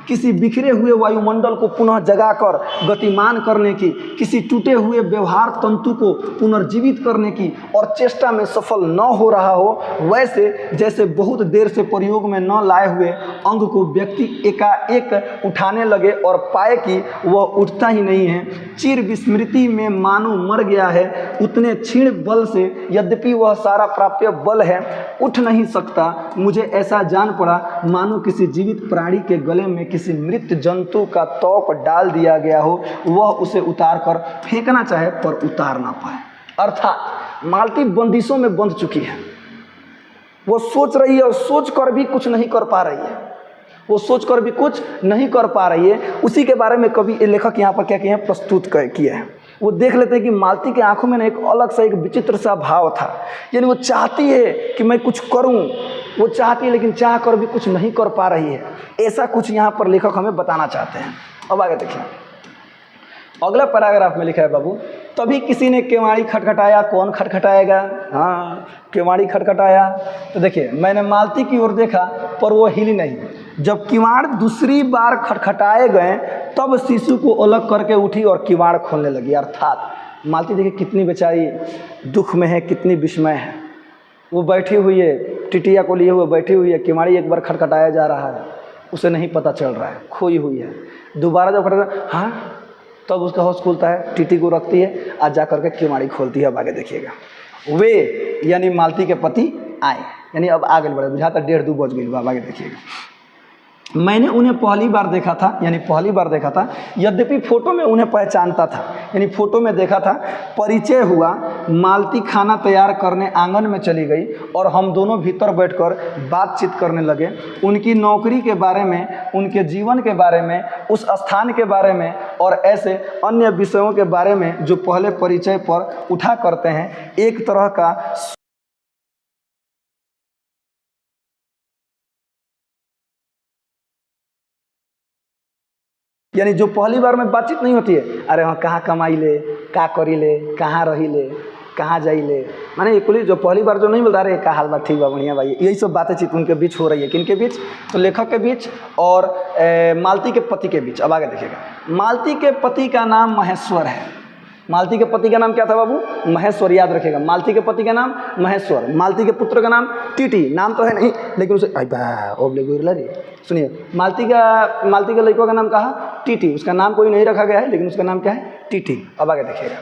किसी बिखरे हुए वायुमंडल को पुनः जगाकर गतिमान करने की, किसी टूटे हुए व्यवहार तंतु को पुनर्जीवित करने की और चेष्टा में सफल न हो रहा हो, वैसे जैसे बहुत देर से प्रयोग में न लाए हुए अंग को व्यक्ति एकाएक उठाने लगे और पाए कि वह उठता ही नहीं है, चिर विस्मृति में मानो मर गया है, उतने क्षीण बल से यद्यपि वह सारा प्राप्य बल है उठ नहीं सकता। मुझे ऐसा जान पड़ा मानो किसी जीवित प्राणी के गले में किसी मृत जंतु का तोप डाल दिया गया हो, वह उसे उतार कर फेंकना चाहे पर उतार ना पाए। अर्थात मालती बंदिशों में बंध चुकी है। वो सोच रही है और सोच कर भी कुछ नहीं कर पा रही है, वो सोच कर भी कुछ नहीं कर पा रही है। उसी के बारे में कवि लेखक यहाँ पर क्या किए हैं, प्रस्तुत किए हैं। वो देख लेते हैं कि मालती की आंखों में एक अलग सा एक विचित्र सा भाव था, यानी वो चाहती है कि मैं कुछ करूं, वो चाहती है लेकिन चाह कर भी कुछ नहीं कर पा रही है। ऐसा कुछ यहाँ पर लेखक हमें बताना चाहते हैं। अब आगे देखिए, अगला पैराग्राफ में लिखा है बाबू, तभी किसी ने केवाड़ी खटखटाया। कौन खटखटाएगा? हाँ, केवाड़ी खटखटाया। तो देखिए मैंने मालती की ओर देखा पर वो हिली नहीं। जब किवाड़ दूसरी बार खटखटाए गए तब शिशु को अलग करके उठी और किवाड़ खोलने लगी। अर्थात मालती देखिए कितनी बेचारी दुख में है, कितनी विस्मय है। वो बैठी हुई है, टिटिया को लिए हुए बैठी हुई है, किवाड़ी एक बार खटखटाया जा रहा है, उसे नहीं पता चल रहा है, खोई हुई है। दोबारा जब खटखटा, हाँ, तब उसका होश खुलता है, टीटी को रखती है, आज जा करके किवाड़ी खोलती है। अब आगे देखिएगा, वे यानी मालती के पति आए, यानी अब आगे बढ़े, बुझाता 1:30-2 बज गई। अब आगे देखिएगा, मैंने उन्हें पहली बार देखा था, यानी पहली बार देखा था, यद्यपि फोटो में उन्हें पहचानता था, यानी फोटो में देखा था। परिचय हुआ, मालती खाना तैयार करने आंगन में चली गई और हम दोनों भीतर बैठकर बातचीत करने लगे, उनकी नौकरी के बारे में, उनके जीवन के बारे में, उस स्थान के बारे में और ऐसे अन्य विषयों के बारे में जो पहले परिचय पर उठा करते हैं। एक तरह का यानी जो पहली बार में बातचीत नहीं होती है, अरे हाँ कहाँ कमाई ले, का करी ले, कहाँ रही ले, कहाँ जाई ले, माने पुलिस जो पहली बार जो नहीं बोलता, अरे का हाल बा, ठीक बा, बढ़िया भाई, यही सब बातें चित उनके बीच हो रही है। किनके बीच? तो लेखक के बीच और मालती के पति के बीच। अब आगे देखिएगा, मालती के पति का नाम महेश्वर है। मालती के पति का नाम क्या था बाबू? महेश्वर, याद रखिएगा। मालती के पति का नाम महेश्वर, मालती के पुत्र का नाम टीटी, नाम तो है नहीं लेकिन उसे सुनिए, मालती के लड़कों का नाम कहा टीटी, उसका नाम कोई नहीं रखा गया है लेकिन उसका नाम क्या है? टीटी। अब आगे देखिएगा,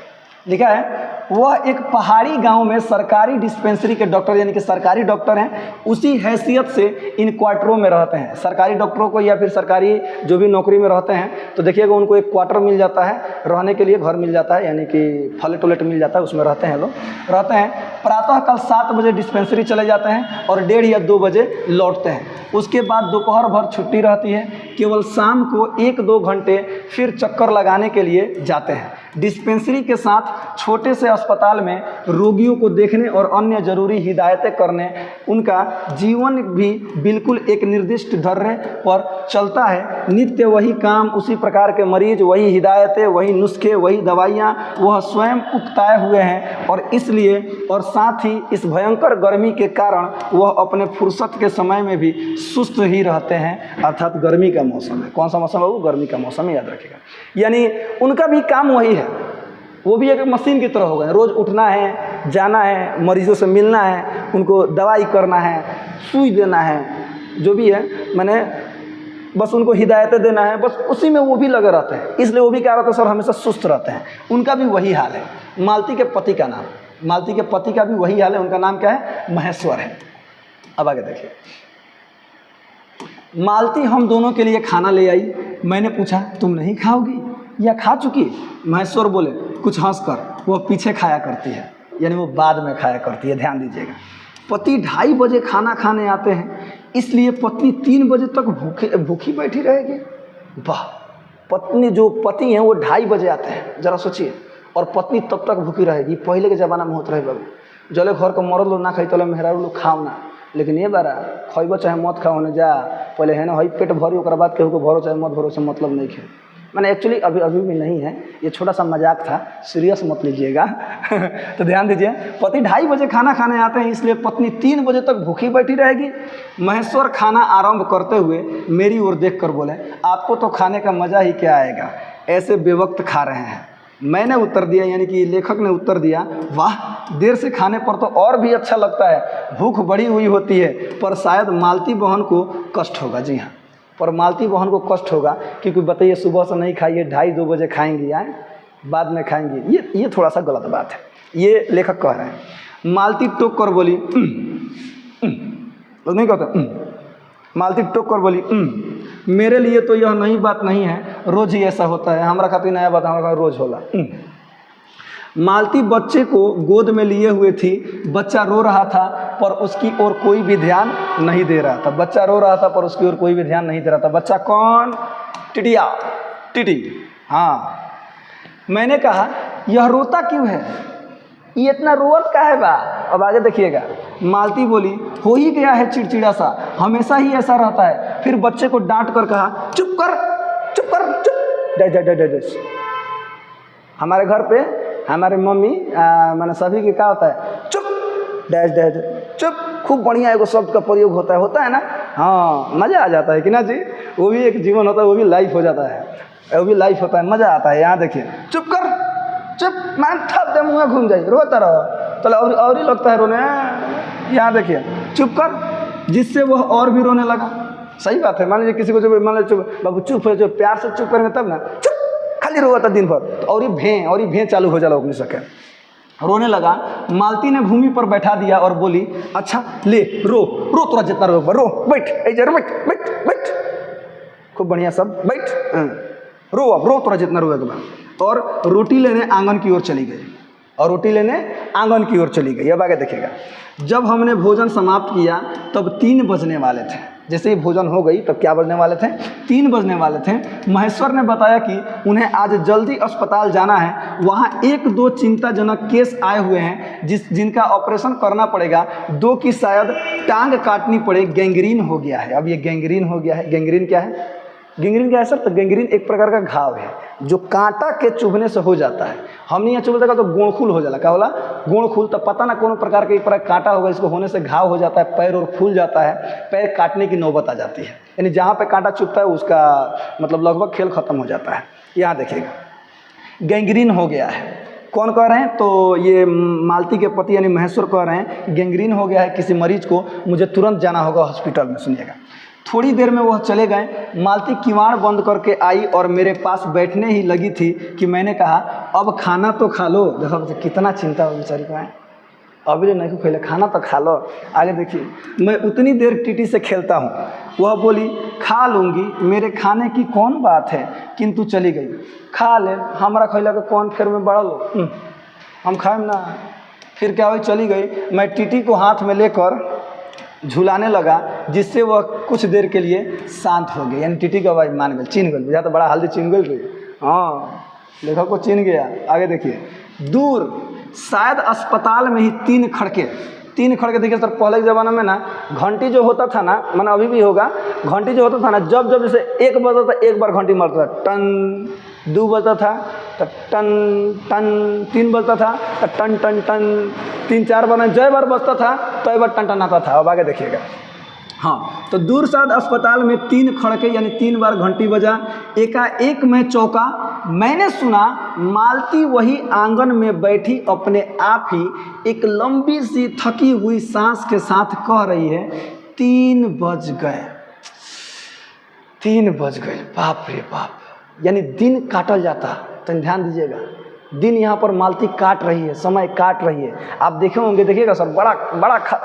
लिखा है वह एक पहाड़ी गांव में सरकारी डिस्पेंसरी के डॉक्टर, यानी कि सरकारी डॉक्टर हैं, उसी हैसियत से इन क्वार्टरों में रहते हैं। सरकारी डॉक्टरों को या फिर सरकारी जो भी नौकरी में रहते हैं तो देखिएगा उनको एक क्वार्टर मिल जाता है, रहने के लिए घर मिल जाता है, यानी कि फ्लैट वलेट मिल जाता है, उसमें रहते हैं लोग, रहते हैं। प्रातःकाल 7 बजे डिस्पेंसरी चले जाते हैं और 1:30 या 2 बजे लौटते हैं। उसके बाद दोपहर भर छुट्टी रहती है, केवल शाम को 1-2 घंटे फिर चक्कर लगाने के लिए जाते हैं। डिस्पेंसरी के साथ छोटे से अस्पताल में रोगियों को देखने और अन्य जरूरी हिदायतें करने, उनका जीवन भी बिल्कुल एक निर्दिष्ट धर्य पर चलता है। नित्य वही काम, उसी प्रकार के मरीज, वही हिदायतें, वही नुस्खे, वही दवाइयाँ, वह स्वयं उकताए हुए हैं और इसलिए और साथ ही इस भयंकर गर्मी के कारण वह अपने फुर्सत के समय में भी सुस्त ही रहते हैं। अर्थात गर्मी का मौसम है, कौन सा मौसम है वो? गर्मी का मौसम है, याद रखिएगा। यानी उनका भी काम वही है, वो भी एक मशीन की तरह हो गए। रोज़ उठना है, जाना है, मरीजों से मिलना है, उनको दवाई करना है, सुई देना है, जो भी है, मैंने बस उनको हिदायतें देना है, बस उसी में वो भी लगे रहते हैं। इसलिए वो भी क्या रहते हैं सर, हमेशा सुस्त रहते हैं। उनका भी वही हाल है। मालती के पति का नाम, मालती के पति का भी वही हाल है, उनका नाम क्या है? महेश्वर है। अब आगे देखिए, मालती हम दोनों के लिए खाना ले आई। मैंने पूछा तुम नहीं खाओगी या खा चुकी? महेश्वर बोले कुछ हंसकर, वो पीछे खाया करती है, यानी वो बाद में खाया करती है, ध्यान दीजिएगा। पति 2:30 बजे खाना खाने आते हैं, इसलिए पत्नी 3 बजे तक भूखी बैठी रहेगी। वाह, पत्नी जो पति हैं वो 2:30 बजे आते हैं, जरा सोचिए, और पत्नी तब तक भूखी रहेगी। पहले के ज़माना में होता रहे बाबू, जले घर का मरद लोग ना खाई तो मेहरारू लोग खाओ ना, लेकिन ये बारा खैबो चाहे मत खाओ, ने जा पहले है ना, हई पेट भरी, ओकर बाद केहू को भरो चाहे मत भरो से मतलब नहीं खे। मैंने एक्चुअली अभी भी नहीं है, ये छोटा सा मजाक था, सीरियस मत लीजिएगा। तो ध्यान दीजिए, पति 2:30 बजे खाना खाने आते हैं, इसलिए पत्नी 3 बजे तक भूखी बैठी रहेगी। महेश्वर खाना आरंभ करते हुए मेरी ओर देखकर बोले, आपको तो खाने का मज़ा ही क्या आएगा, ऐसे बेवक्त खा रहे हैं। मैंने उत्तर दिया, यानी कि लेखक ने उत्तर दिया, वाह, देर से खाने पर तो और भी अच्छा लगता है, भूख बड़ी हुई होती है, पर शायद मालती बहन को कष्ट होगा। जी हाँ, पर मालती बहन को कष्ट होगा, क्योंकि बताइए सुबह से नहीं खाइए, 2:30-2 बजे खाएंगी, आए बाद में खाएंगी, ये थोड़ा सा गलत बात है, ये लेखक कह रहे हैं। मालती टोक कर बोली, तो नहीं कहते, मालती टोक कर बोली, मेरे लिए तो यह नई बात नहीं है, रोज़ ही ऐसा होता है, हमारा खातिर नया बात, हमारा रोज़ होला। मालती बच्चे को गोद में लिए हुए थी, बच्चा रो रहा था पर उसकी ओर कोई भी ध्यान नहीं दे रहा था। बच्चा रो रहा था पर उसकी ओर कोई भी ध्यान नहीं दे रहा था। बच्चा कौन? टिटिया, टिटी। हाँ, मैंने कहा, यह रोता क्यों है, ये इतना रोवत का है बा? अब आगे देखिएगा। मालती बोली, हो ही गया है चिड़चिड़ा सा, हमेशा ही ऐसा रहता है। फिर बच्चे को डांट कर कहा, चुप कर, चुप कर, चुप। डैश। हमारे घर पे हमारे मम्मी मैंने सभी के क्या होता है, चुप, डैश डैश, चुप। खूब बढ़िया एगो शब्द का प्रयोग होता है ना। हाँ, मज़ा आ जाता है कि ना जी, वो भी एक जीवन होता है, वो भी लाइफ हो जाता है, वो भी लाइफ होता है, मज़ा आता है। यहाँ देखिए, चुप कर, चुप, मैं थप दे, मुँह घूम जाए, रोता रहो, चलो और ही लगता है रोने। यहाँ देखिए, चुप कर, जिससे वह और भी रोने लगा। सही बात है, मान लीजिए किसी को, जब मान लीजिए चुप, बाबू चुप है, जो प्यार से चुप करेंगे तब ना, चुप, खाली रोता दिन भर, तो और ही भें चालू हो जाला अपनी सके, रोने लगा। मालती ने भूमि पर बैठा दिया और बोली, अच्छा ले, रो तोरा जितना रो, बैठ, बैठ, खूब बढ़िया सब, बैठ, रो, अब रो तोरा जितना रो एक बार। और रोटी लेने आंगन की ओर चली गई। अब आगे देखिएगा। जब हमने भोजन समाप्त किया तब 3 बजने वाले थे। जैसे ही भोजन हो गई तब क्या बजने वाले थे? 3 बजने वाले थे। महेश्वर ने बताया कि उन्हें आज जल्दी अस्पताल जाना है, वहाँ 1-2 चिंताजनक केस आए हुए हैं जिनका ऑपरेशन करना पड़ेगा। 2 की शायद टांग काटनी पड़े, गैंग्रीन हो गया है। अब ये गैंग्रीन हो गया है, गैंग्रीन क्या है? गैंग्रीन क्या है सर? तो गैंग्रीन एक प्रकार का घाव है जो कांटा के चुभने से हो जाता है। हमने यहाँ चुभता तो गोणखूल हो जाला, क्या बोला? गोणखूल। तो पता ना कौन प्रकार का एक प्रकार कांटा होगा, इसको होने से घाव हो जाता है, पैर और फूल जाता है, पैर काटने की नौबत आ जाती है। यानी जहाँ पे कांटा चुभता है उसका मतलब लगभग खेल खत्म हो जाता है। यहाँ देखिएगा, गैंग्रीन हो गया है। कौन कह रहे हैं? तो ये मालती के पति यानी महेश्वर कह रहे हैं कि गैंग्रीन हो गया है किसी मरीज को, मुझे तुरंत जाना होगा हॉस्पिटल में। सुनिएगा। थोड़ी देर में वह चले गए। मालती किवाड़ बंद करके आई और मेरे पास बैठने ही लगी थी कि मैंने कहा, अब खाना तो खा लो। देखो कितना चिंता हो बेचारी को है, अभी नहीं खेले, खाना तो खा लो। आगे देखिए, मैं उतनी देर टीटी से खेलता हूँ। वह बोली, खा लूँगी, मेरे खाने की कौन बात है, किंतु चली गई। खा ले, हमारा खैला के कौन फेर में बढ़ा लो, हम खाएम ना। फिर क्या हुई? चली गई। मैं टीटी को हाथ में लेकर झुलाने लगा, जिससे वह कुछ देर के लिए शांत हो गई। यानी टीटी का आवाज़ मान गई, चिन्ह गई, बुझा तो बड़ा हल्दी चिन्ह गई रही। हाँ, लेखक को चिन्ह गया। आगे देखिए, दूर शायद अस्पताल में ही 3 खड़के देखिए सर। पहले के ज़माने में ना घंटी जो होता था ना, माना अभी भी होगा, घंटी जो होता था ना, जब जैसे 1 बजता था, एक बार घंटी मारता था, टन। 2 बजता था तो टन टन, 3 बजता था तो टन टन टन, 3-4 बार जय बार बजता था तो एक बार टन टन आता था। अब आगे देखिएगा। हाँ, तो दूर शायद अस्पताल में 3 खड़के यानी 3 बार घंटी बजा। एकाएक मैं चौंका। मैंने सुना मालती वही आंगन में बैठी अपने आप ही एक लंबी सी थकी हुई सांस के साथ कह रही है, 3 बज गए, 3 बज गए। बाप रे बाप, यानी दिन काटल जाता। तो ध्यान दीजिएगा, दिन यहाँ पर मालती काट रही है, समय काट रही है। आप देखे होंगे, देखिएगा सर,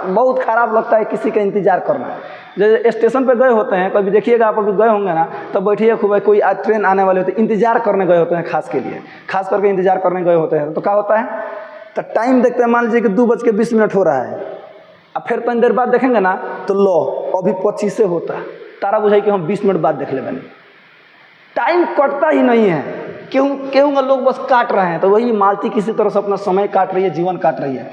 बहुत ख़राब लगता है किसी का इंतज़ार करना। जैसे स्टेशन पे गए होते हैं, कभी देखिएगा, आप अभी गए होंगे ना, तो बैठिए खूब, कोई आज ट्रेन आने वाले होते हैं, इंतज़ार करने गए होते हैं, खास करके इंतज़ार करने गए होते हैं। तो क्या होता है? तो टाइम देखते हैं, मान लीजिए कि 2:20 हो रहा है। अब फिर तनी देर बाद देखेंगे ना, तो लो अभी 25 होता, तारा बुझाई कि हम 20 मिनट बाद देख ले बने। टाइम कटता ही नहीं है, क्यों लोग बस काट रहे हैं। तो वही मालती किसी तरह से अपना समय काट रही है, जीवन काट रही है।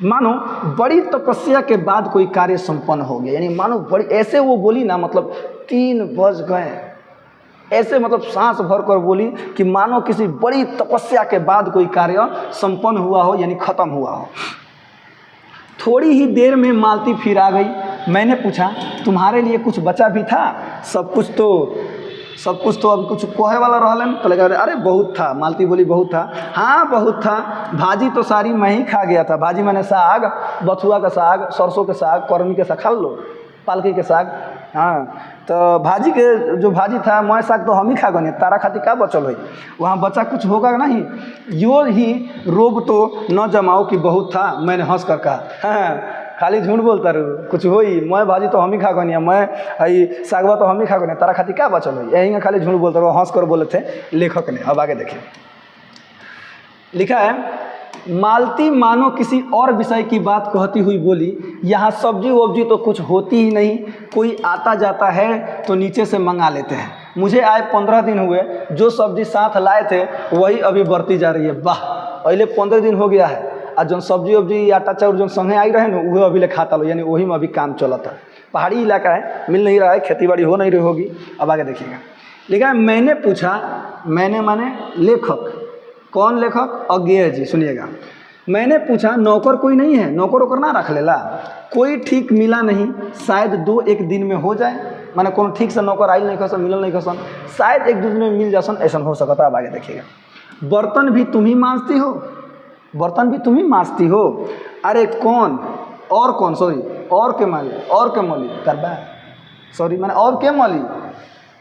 मानो बड़ी तपस्या के बाद कोई कार्य संपन्न हो गया, यानी मानो बड़ी, ऐसे वो बोली ना, मतलब 3 बज गए, ऐसे मतलब सांस भर कर बोली कि मानो किसी बड़ी तपस्या के बाद कोई कार्य संपन्न हुआ हो, यानी खत्म हुआ हो। थोड़ी ही देर में मालती फिर आ गई। मैंने पूछा, तुम्हारे लिए कुछ बचा भी था? सब कुछ तो अब कुछ कोहे वाला रहलन। तो लगा अरे बहुत था। मालती बोली बहुत था? हाँ बहुत था। भाजी तो सारी मैं ही खा गया था। भाजी मैंने साग, बथुआ का साग, सरसों के साग, करनी के साग, खा लो, पालकी के साग। हाँ, तो भाजी के जो भाजी था मैं साग तो हम ही खा गए, तारा खाती का बचल है, वहाँ बचा कुछ होगा नहीं। यो ही रोब तो न जमाओ कि बहुत था, मैंने हंस कर कहा। हाँ, खाली झूठ बोलता रहू, कुछ हो ही, मैं भाजी तो हम ही खा गए, मैं हई सागवा तो हम ही खा गए, तारा खाती क्या बचल है, यही खाली झूठ बोलता रहो, हंस कर बोले थे लेखक ने। अब आगे देखिए, लिखा है, मालती मानो किसी और विषय की बात कहती हुई बोली, यहाँ सब्जी वब्जी तो कुछ होती ही नहीं, कोई आता जाता है तो नीचे से मंगा लेते हैं। मुझे आए 15 दिन हुए, जो सब्जी साथ लाए थे वही अभी बढ़ती जा रही है। वाह, पहले 15 दिन हो गया है और जो सब्जी वब्जी आटा चाउर जो संगे आई रहे ना वह अभी ले खाता लो, यानी वही में अभी काम चला था। पहाड़ी इलाका है, मिल नहीं रहा है, खेती बाड़ी हो नहीं रही होगी। अब आगे देखिएगा, लिखा है, मैंने पूछा, मैंने माने लेखक, कौन लेखक? अज्ञेय जी। सुनिएगा, मैंने पूछा नौकर कोई नहीं है? नौकर वोकर ना रख लेला? कोई ठीक मिला नहीं, शायद 2-1 दिन में हो जाए। माने कौन ठीक से नौकर आइल नहीं खसन, मिलल नहीं खसन, शायद 1-2 दिन में मिल जासन, ऐसा हो सकता है। अब आगे देखिएगा, बर्तन भी तुम ही मांजती हो? बर्तन भी तुम ही मांजती हो? अरे कौन? और कौन? सॉरी, और के माली, और के मली करबा, सॉरी मैंने और के मली,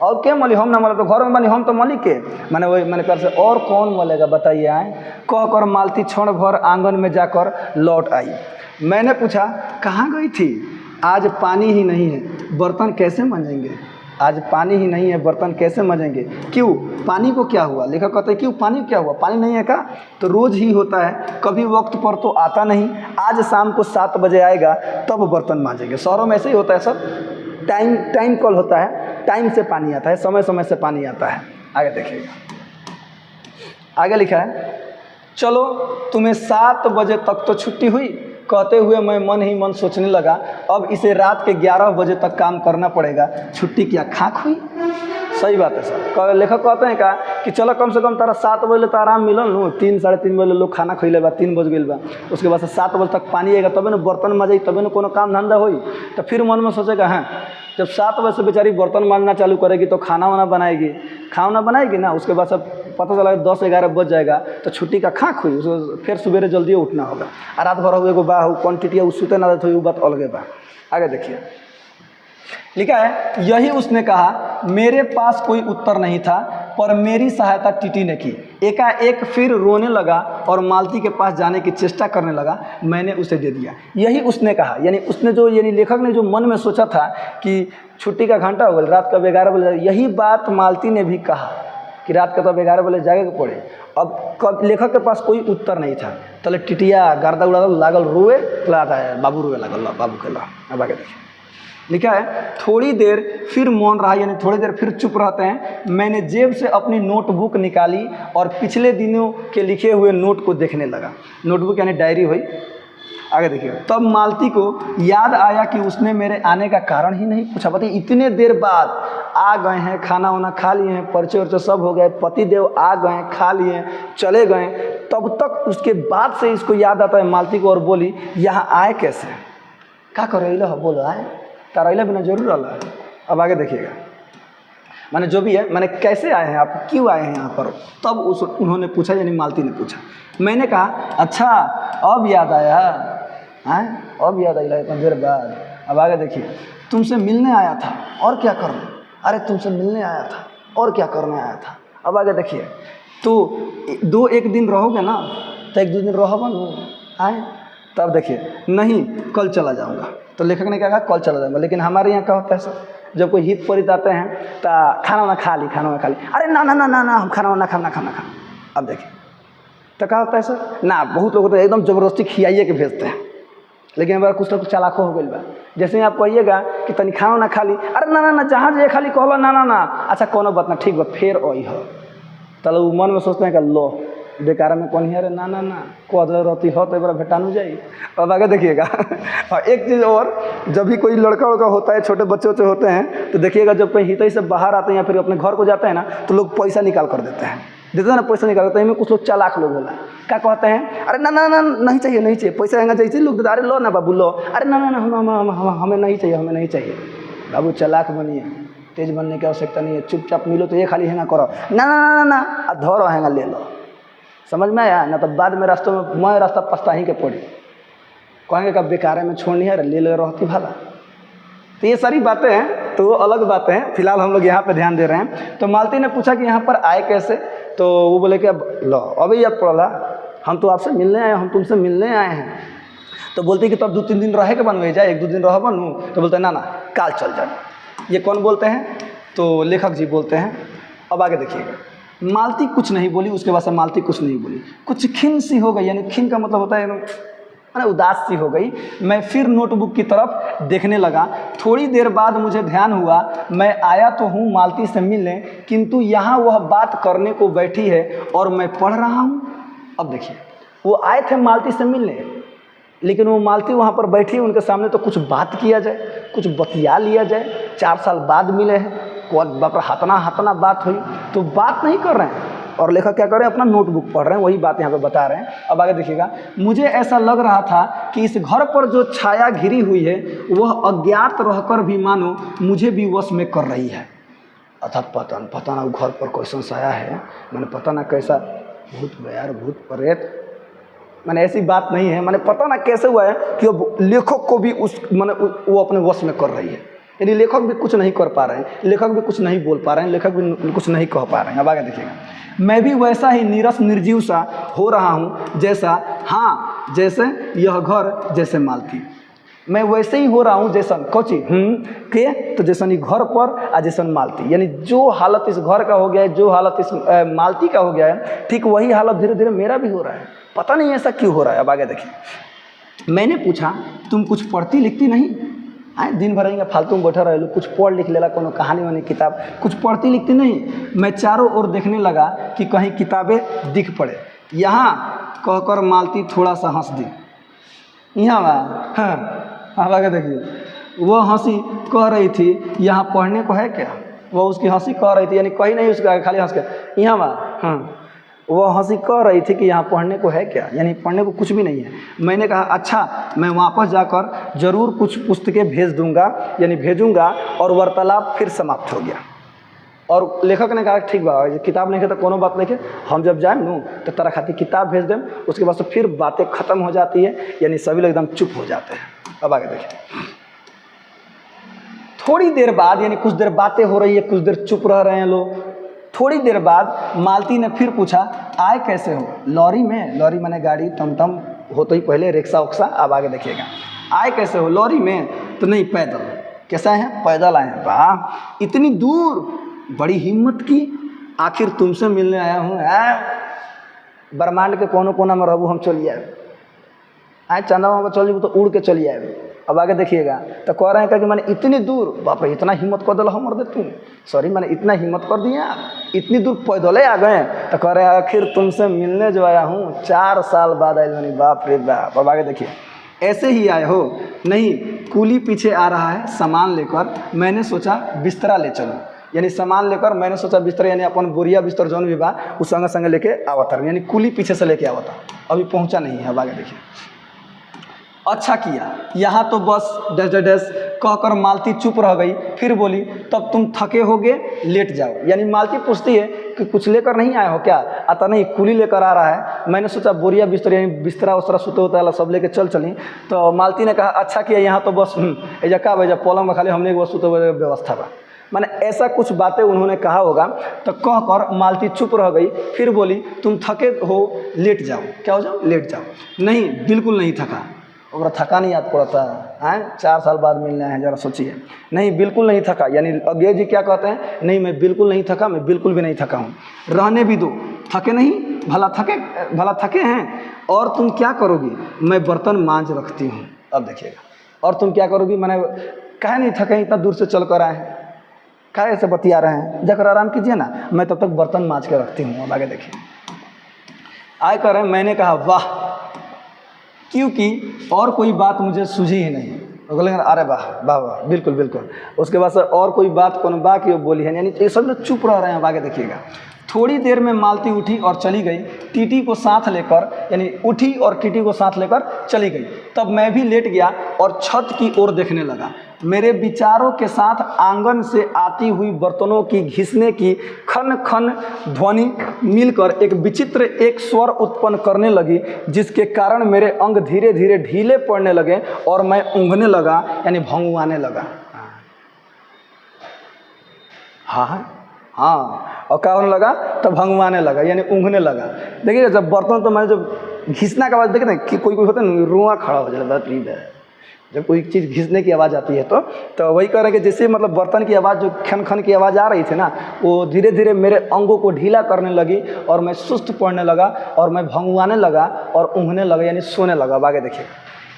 और क्या मली? हम ना मले तो घर में बनी, हम तो मली के, मैंने वही मैंने कर से और कौन मलेगा बताइए आए? कह कर मालती क्षण भर आंगन में जाकर लौट आई। मैंने पूछा, कहाँ गई थी? आज पानी ही नहीं है, बर्तन कैसे मंजेंगे? आज पानी ही नहीं है, बर्तन कैसे मंजेंगे? क्यों, पानी को क्या हुआ? लेखक कहते हैं, क्यों पानी क्या हुआ? पानी नहीं है का? तो रोज़ ही होता है, कभी वक्त पर तो आता नहीं। आज शाम को 7 बजे आएगा तब बर्तन मांजेंगे। शहरों में ऐसे ही होता है सब, टाइम कॉल होता है, टाइम से पानी आता है, समय समय से पानी आता है। आगे देखिएगा, आगे लिखा है, चलो तुम्हें 7 बजे तक तो छुट्टी हुई। कहते हुए मैं मन ही मन सोचने लगा, अब इसे रात के 11 बजे तक काम करना पड़ेगा, छुट्टी क्या खाक हुई? सही बात है सर। लेखक कहते हैं का कि चलो कम से कम तारा 7 बजे तो आराम मिलल नु, 3-3:30 बजे लोग खाना खइले बा, 3 बज गई बा, उसके बाद से 7 बजे तक पानी आएगा, तबे ना बर्तन मांजे, तबे ना कोनो काम धंधा होई। तो फिर मन में सोचेगा, हाँ जब 7 बजे से बेचारी बर्तन मांजना चालू करेगी तो खाना वाना बनाएगी ना, उसके बाद सब पता चला 10-11 बज जाएगा तो छुट्टी का खाक हुई, उसको फिर सवेरे जल्दी उठना होगा। और रात भर एगो बा क्वान्टिटी सुते ना तो बात अलगे बा। आगे देखिए, लिखा है, यही उसने कहा। मेरे पास कोई उत्तर नहीं था, पर मेरी सहायता टीटी ने की। एकाएक फिर रोने लगा और मालती के पास जाने की चेष्टा करने लगा। मैंने उसे दे दिया। यही उसने कहा, यानी उसने जो, यानी लेखक ने जो मन में सोचा था कि छुट्टी का घंटा हो गया, रात का 11 बजे, यही बात मालती ने भी कहा कि रात का तो 11 बजे जागे के पड़े। अब लेखक के पास कोई उत्तर नहीं था, तले टिटिया गर्दा उड़ा लागल रोए, बाबू रोए लागल, बाबू के ला। अब आगे देखिए, लिखा है, थोड़ी देर फिर मौन रहा, यानी थोड़ी देर फिर चुप रहते हैं। मैंने जेब से अपनी नोटबुक निकाली और पिछले दिनों के लिखे हुए नोट को देखने लगा। नोटबुक यानी डायरी हुई। आगे देखिए, तब मालती को याद आया कि उसने मेरे आने का कारण ही नहीं पूछा। बताइए, इतने देर बाद आ गए हैं, खाना वाना खा लिए हैं, पर्चे वर्चे सब हो गए, पतिदेव आ गए, खा लिए, चले गए, तब तक उसके बाद से इसको याद आता है मालती को, और बोली, यहाँ आए कैसे? क्या करेला हो? बोलो आए, तारैला बिना जरूर रहा। अब आगे देखिएगा, माने जो भी है, माने कैसे आए हैं आप, क्यों आए हैं यहाँ पर? तब उन्होंने पूछा, यानी मालती ने पूछा। मैंने कहा, अच्छा अब याद आया है, अब याद आया इतनी देर बाद। अब आगे देखिए, तुमसे मिलने आया था, और क्या करने? अरे तुमसे मिलने आया था, और क्या करने आया था? अब आगे देखिए, तो 2-1 दिन रहोगे ना, तो 1-2 दिन रहोगे ना, आए तब देखिए, नहीं कल चला जाऊँगा। तो लेखक ने क्या कहा, कल चला जाऊँगा। लेकिन हमारे यहाँ क्या होता है सर, जब कोई हित परित आते हैं तो खाना वाना खा ली, अरे ना ना ना ना ना हम खाना वाना खाना। अब देखिए, तो क्या होता है सर ना, बहुत लोग तो एकदम ज़बरदस्ती खियाइए के भेजते हैं। लेकिन हमारा कुछ लोग चालाको हो गई बा, जैसे ही आप कहिएगा कि तनी खाना ना खा ली, अरे ना ना ना जहाँ जाए खाली कहला ना ना ना, अच्छा कोनो बात ना, ठीक बा फिर वही हो। तो लोग मन में सोचते हैं कि लो बेकार में कौन है, अरे ना ना ना को रहती हो तो एक बार भेटानू जाई। अब आगे देखिएगा और एक चीज़ और, जब भी कोई लड़का उड़का होता है, छोटे बच्चे वच्चे होते हैं, तो देखिएगा जब कहीं हितई से बाहर आते हैं या फिर अपने घर को जाते हैं ना, तो लोग पैसा निकाल कर देते हैं ना, पैसा निकाल देते हैं। इनमें कुछ लोग चालाक लोग होला, क्या कहते हैं, अरे ना ना ना नहीं चाहिए नहीं चाहिए, पैसा आएगा चाहिए लोग देते, अरे लो ना बाबू लो, अरे ना ना ना हमें नहीं चाहिए, हमें नहीं चाहिए। बाबू चालाक बनिए, तेज बनने की आवश्यकता नहीं है, चुपचाप मिलो तो ये खाली हैंगा करो, ना ना ना ना ना धरो हैंगा ले लो, समझ में आया ना। तो बाद में रास्तों में मैं रास्ता पछता ही के पड़ी, कहेंगे का बेकारे में छोड़नी है, ले ले रहती भला। तो ये सारी बातें हैं, तो वो अलग बातें हैं, फिलहाल हम लोग यहाँ पे ध्यान दे रहे हैं। तो मालती ने पूछा कि यहाँ पर आए कैसे, तो वो बोले कि अब लो अभी याद पड़ा, हम तो आपसे मिलने आए, हम तुमसे मिलने आए हैं। तो बोलते कि तब 2-3 दिन रहे के बनवे जाए, 1-2 दिन रह बनू, तो बोलते ना ना काल चल जाए। ये कौन बोलते हैं, तो लेखक जी बोलते हैं। अब आगे देखिएगा, मालती कुछ नहीं बोली, उसके बाद से मालती कुछ नहीं बोली, कुछ खिन सी हो गई, यानी खिन का मतलब होता है मैंने उदास सी हो गई। मैं फिर नोटबुक की तरफ देखने लगा। थोड़ी देर बाद मुझे ध्यान हुआ, मैं आया तो हूँ मालती से मिलने, किंतु यहाँ वह बात करने को बैठी है और मैं पढ़ रहा हूँ। अब देखिए, वो आए थे मालती से मिलने, लेकिन वो मालती वहाँ पर बैठी है उनके सामने, तो कुछ बात किया जाए, कुछ बतिया लिया जाए। 4 साल बाद मिले हैं, बाप रे हतना हतना बात हुई, तो बात नहीं कर रहे हैं। और लेखक क्या कर रहे हैं, अपना नोटबुक पढ़ रहे हैं, वही बात यहाँ पे बता रहे हैं। अब आगे देखिएगा, मुझे ऐसा लग रहा था कि इस घर पर जो छाया घिरी हुई है वह अज्ञात रहकर भी मानो मुझे भी वश में कर रही है। अर्थात पता ना घर पर कैसा साया है, मैंने पता ना कैसा भूत बयार भूत प्रेत, मैंने ऐसी बात नहीं है, मैंने पता ना कैसे हुआ है कि वो लेखक को भी उस मैंने वो अपने वश में कर रही है। यानी लेखक भी कुछ नहीं कर पा रहे हैं, लेखक भी कुछ नहीं बोल पा रहे हैं, लेखक भी कुछ नहीं कह पा रहे हैं। अब आगे देखिएगा, मैं भी वैसा ही नीरस निर्जीव सा हो रहा हूँ जैसा, हाँ जैसे यह घर, जैसे मालती, मैं वैसे ही हो रहा हूँ जैसन कोची के, तो जैसन ही घर पर आ जैसन मालती, यानी जो हालत इस घर का हो गया है, जो हालत इस मालती का हो गया है, ठीक वही हालत धीरे धीरे मेरा भी हो रहा है। पता नहीं ऐसा क्यों हो रहा है। अब आगे देखिए, मैंने पूछा तुम कुछ पढ़ती लिखती नहीं, आए दिन भर रहेंगे फालतू में बैठा रहे, कुछ पढ़ लिख लेला, कोनो कहानी वानी किताब, कुछ पढ़ती लिखती नहीं। मैं चारों ओर देखने लगा कि कहीं किताबें दिख पड़े। यहाँ कहकर मालती थोड़ा सा हंस दी, यहाँ हाँ आगे देखिए, वो हंसी कह रही थी यहाँ पढ़ने को है क्या, वो उसकी हंसी कह रही थी, यानी कहीं नहीं उसके आगे, खाली हंस के यहाँ हाँ, वो हंसी कह रही थी कि यहाँ पढ़ने को है क्या, यानी पढ़ने को कुछ भी नहीं है। मैंने कहा अच्छा, मैं वापस जाकर ज़रूर कुछ पुस्तकें भेज दूंगा, यानी भेजूंगा, और वार्तालाप फिर समाप्त हो गया। और लेखक ने कहा ठीक बा, किताब नहीं तो कोनो बात नहीं है, हम जब जाए नू तो तरह खाती किताब भेज दें। उसके बाद से फिर बातें ख़त्म हो जाती है, यानी सभी लोग एकदम चुप हो जाते हैं। अब आगे देखिए, थोड़ी देर बाद, यानी कुछ देर बातें हो रही है, कुछ देर चुप रह रहे हैं लोग। थोड़ी देर बाद मालती ने फिर पूछा आए कैसे हो, लॉरी में, लॉरी माने गाड़ी, टमटम हो तो ही पहले, रिक्शा उक्सा। अब आगे देखिएगा, आए कैसे हो, लॉरी में तो नहीं, पैदल। कैसा है, पैदल आए हैं, वाह इतनी दूर, बड़ी हिम्मत की, आखिर तुमसे मिलने आया हूँ। ब्रह्मांड के कोनो कोना में रहू, हम चलिए आए चंदा में चल तो उड़ के चलिए आए। अब आगे देखिएगा, तो कह रहे हैं कि मैंने इतनी दूर, बाप रे इतना हिम्मत कर दिला हमर दे तुम, सॉरी मैंने इतना हिम्मत कर दिया, इतनी दूर पैदले आ गए। तो कह रहे हैं आखिर तुमसे मिलने जो आया हूँ, 4 साल बाद आए मैंने, बाप रे बाप। अब आगे देखिए, ऐसे ही आए हो, नहीं कूली पीछे आ रहा है सामान लेकर, मैंने सोचा बिस्तरा ले चलूँ, यानी सामान लेकर मैंने सोचा बिस्तर, यानी अपन बोरिया बिस्तर जौन भी बा उस संगे संगे लेके आवता, यानी कुली पीछे से लेके आवता, अभी पहुंचा नहीं है। अब आगे देखिए, अच्छा किया, यहाँ तो बस डैश डैश डैश कहकर मालती चुप रह गई। फिर बोली तब तुम थके होगे, लेट जाओ। यानी मालती पूछती है कि कुछ लेकर नहीं आए हो क्या, आता नहीं कुली लेकर आ रहा है, मैंने सोचा बोरिया बिस्तर, यानी बिस्तरा उस्तरा सुते होता है सब लेके चल चली। तो मालती ने कहा अच्छा किया, यहाँ तो बस एजा का भेजा पलंग में खाली हमने एक सुते हुए व्यवस्था बा, मैंने ऐसा कुछ बातें उन्होंने कहा होगा। तो कहकर मालती चुप रह गई। फिर बोली तुम थके हो, लेट जाओ। क्या हो जाओ, लेट जाओ। नहीं बिल्कुल नहीं थका, और थका नहीं याद पड़ता है, 4 साल बाद मिलना है, जरा सोचिए। नहीं बिल्कुल नहीं थका, यानी अज्ञे जी क्या कहते हैं, नहीं मैं बिल्कुल नहीं थका, मैं बिल्कुल भी नहीं थका हूँ, रहने भी दो, थके नहीं, भला थके हैं। और तुम क्या करोगी, मैं बर्तन मांज रखती हूँ। अब देखिएगा, और तुम क्या करोगी, मैंने कहा नहीं थके, इतना दूर से चल कर आए हैं, क्या ऐसे बतिया रहे हैं, जाकर आराम कीजिए ना, मैं तब तक बर्तन मांज के रखती हूँ। अब आगे देखिए, आए कह रहे हैं, मैंने कहा वाह, क्योंकि और कोई बात मुझे सूझी ही नहीं। बोले अरे वाह वाह वाह, बिल्कुल बिल्कुल। उसके बाद से और कोई बात कौन बाकी वो बोली है, यानी ये सब लोग चुप रह रहे हैं। अब आगे देखिएगा, थोड़ी देर में मालती उठी और चली गई, टीटी को साथ लेकर, यानी उठी और टीटी को साथ लेकर चली गई। तब मैं भी लेट गया और छत की ओर देखने लगा। मेरे विचारों के साथ आंगन से आती हुई बर्तनों की घिसने की खन खन ध्वनि मिलकर एक विचित्र एक स्वर उत्पन्न करने लगी, जिसके कारण मेरे अंग धीरे धीरे ढीले पड़ने लगे और मैं ऊँघने लगा, यानी भंगुआने लगा। हाँ, और क्या होने लगा, तो भंगवाने लगा, यानी ऊँघने लगा। देखिए जब बर्तन, तो मैं जब घिसना का आवाज़ देखे ना कि कोई होता है ना, रुआ खड़ा हो जाता है जब कोई चीज़ घिसने की आवाज़ आती है। तो वही कह रहे हैं कि जैसे मतलब बर्तन की आवाज़, जो खन खन की आवाज़ आ रही थी ना, वो धीरे धीरे मेरे अंगों को ढीला करने लगी और मैं सुस्त पड़ने लगा और मैं भंगवाने लगा और ऊँघने लगा, यानी सोने लगा। अब आगे देखिए,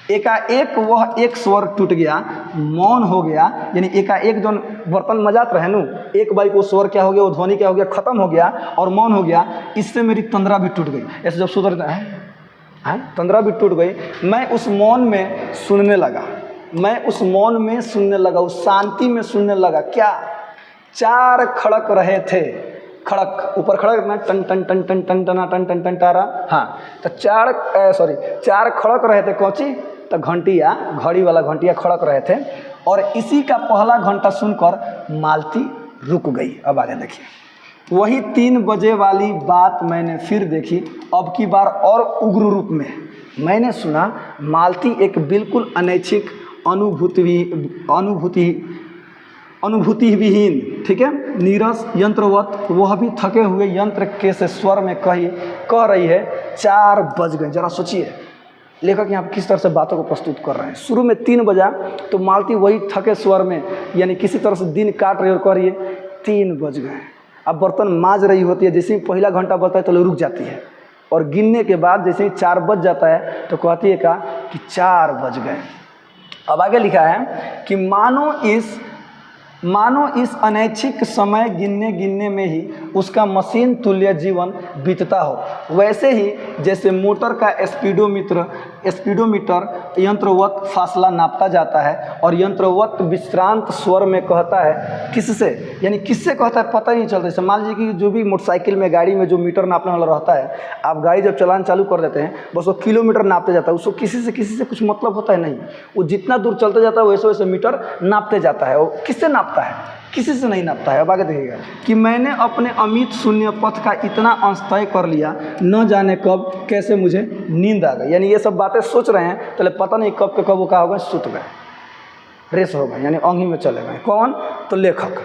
एकाएक वह एक स्वर टूट गया, मौन हो गया, यानी एकाएक जो बर्तन मजात रहे नु, एक बाई को स्वर क्या हो गया, वो ध्वनि क्या हो गया, खत्म हो गया और मौन हो गया। इससे मेरी तंद्रा भी टूट गई। ऐसे जब सुधर है तंद्रा भी टूट गई। मैं उस मौन में सुनने लगा, उस शांति में सुनने लगा। क्या, चार खड़क रहे थे, खड़क ऊपर खड़क ना, टन टन टन टन टन टना टन टन टन टारा। हाँ, तो चार खड़क रहे थे। कौची, तो घंटिया, घड़ी वाला घंटिया खड़क रहे थे। और इसी का पहला घंटा सुनकर मालती रुक गई। अब आगे देखिए, वही 3 बजे वाली बात मैंने फिर देखी, अब की बार और उग्र रूप में। मैंने सुना मालती एक बिल्कुल अनैच्छिक अनुभूति विहीन, ठीक है, नीरस यंत्रवत, वह भी थके हुए यंत्र के से स्वर में कह रही है, 4 बज गए। जरा सोचिए लेखक यहाँ किस तरह से बातों को प्रस्तुत कर रहे हैं। शुरू में 3 बजा तो मालती वही थके स्वर में, यानी किसी तरह से दिन काट रही और कह रही है 3 बज गए। अब बर्तन माज रही होती है, जैसे ही पहला घंटा बजता है तो रुक जाती है, और गिनने के बाद जैसे ही 4 बज जाता है तो कहती है कि 4 बज गए। अब आगे लिखा है कि मानो इस अनैच्छिक समय गिनने में ही उसका मशीन तुल्य जीवन बीतता हो। वैसे ही जैसे मोटर का स्पीडोमीटर यंत्रवत फासला नापता जाता है और यंत्रवत विश्रांत स्वर में कहता है, किससे, यानी किससे कहता है पता ही नहीं चलता। जैसे मान लीजिए कि जो भी मोटरसाइकिल में, गाड़ी में जो मीटर नापने वाला रहता है, आप गाड़ी जब चलाना चालू कर देते हैं, बस वो किलोमीटर नापते जाता है, उसको किसी से कुछ मतलब होता है नहीं। वो जितना दूर चलते जाता है वैसे वैसे मीटर नापते जाता है। वो किससे नापता है, किसी से नहीं नापता है। अब आगे देखिएगा कि मैंने अपने अमित शून्य पथ का इतना अंश तय कर लिया, न जाने कब कैसे मुझे नींद आ गई। यानी ये सब बातें सोच रहे हैं तो पता नहीं कब के कब वो क्या हो गए, सुत गए, रेस हो गए, यानी अंगी में चले गए। कौन, तो लेखक।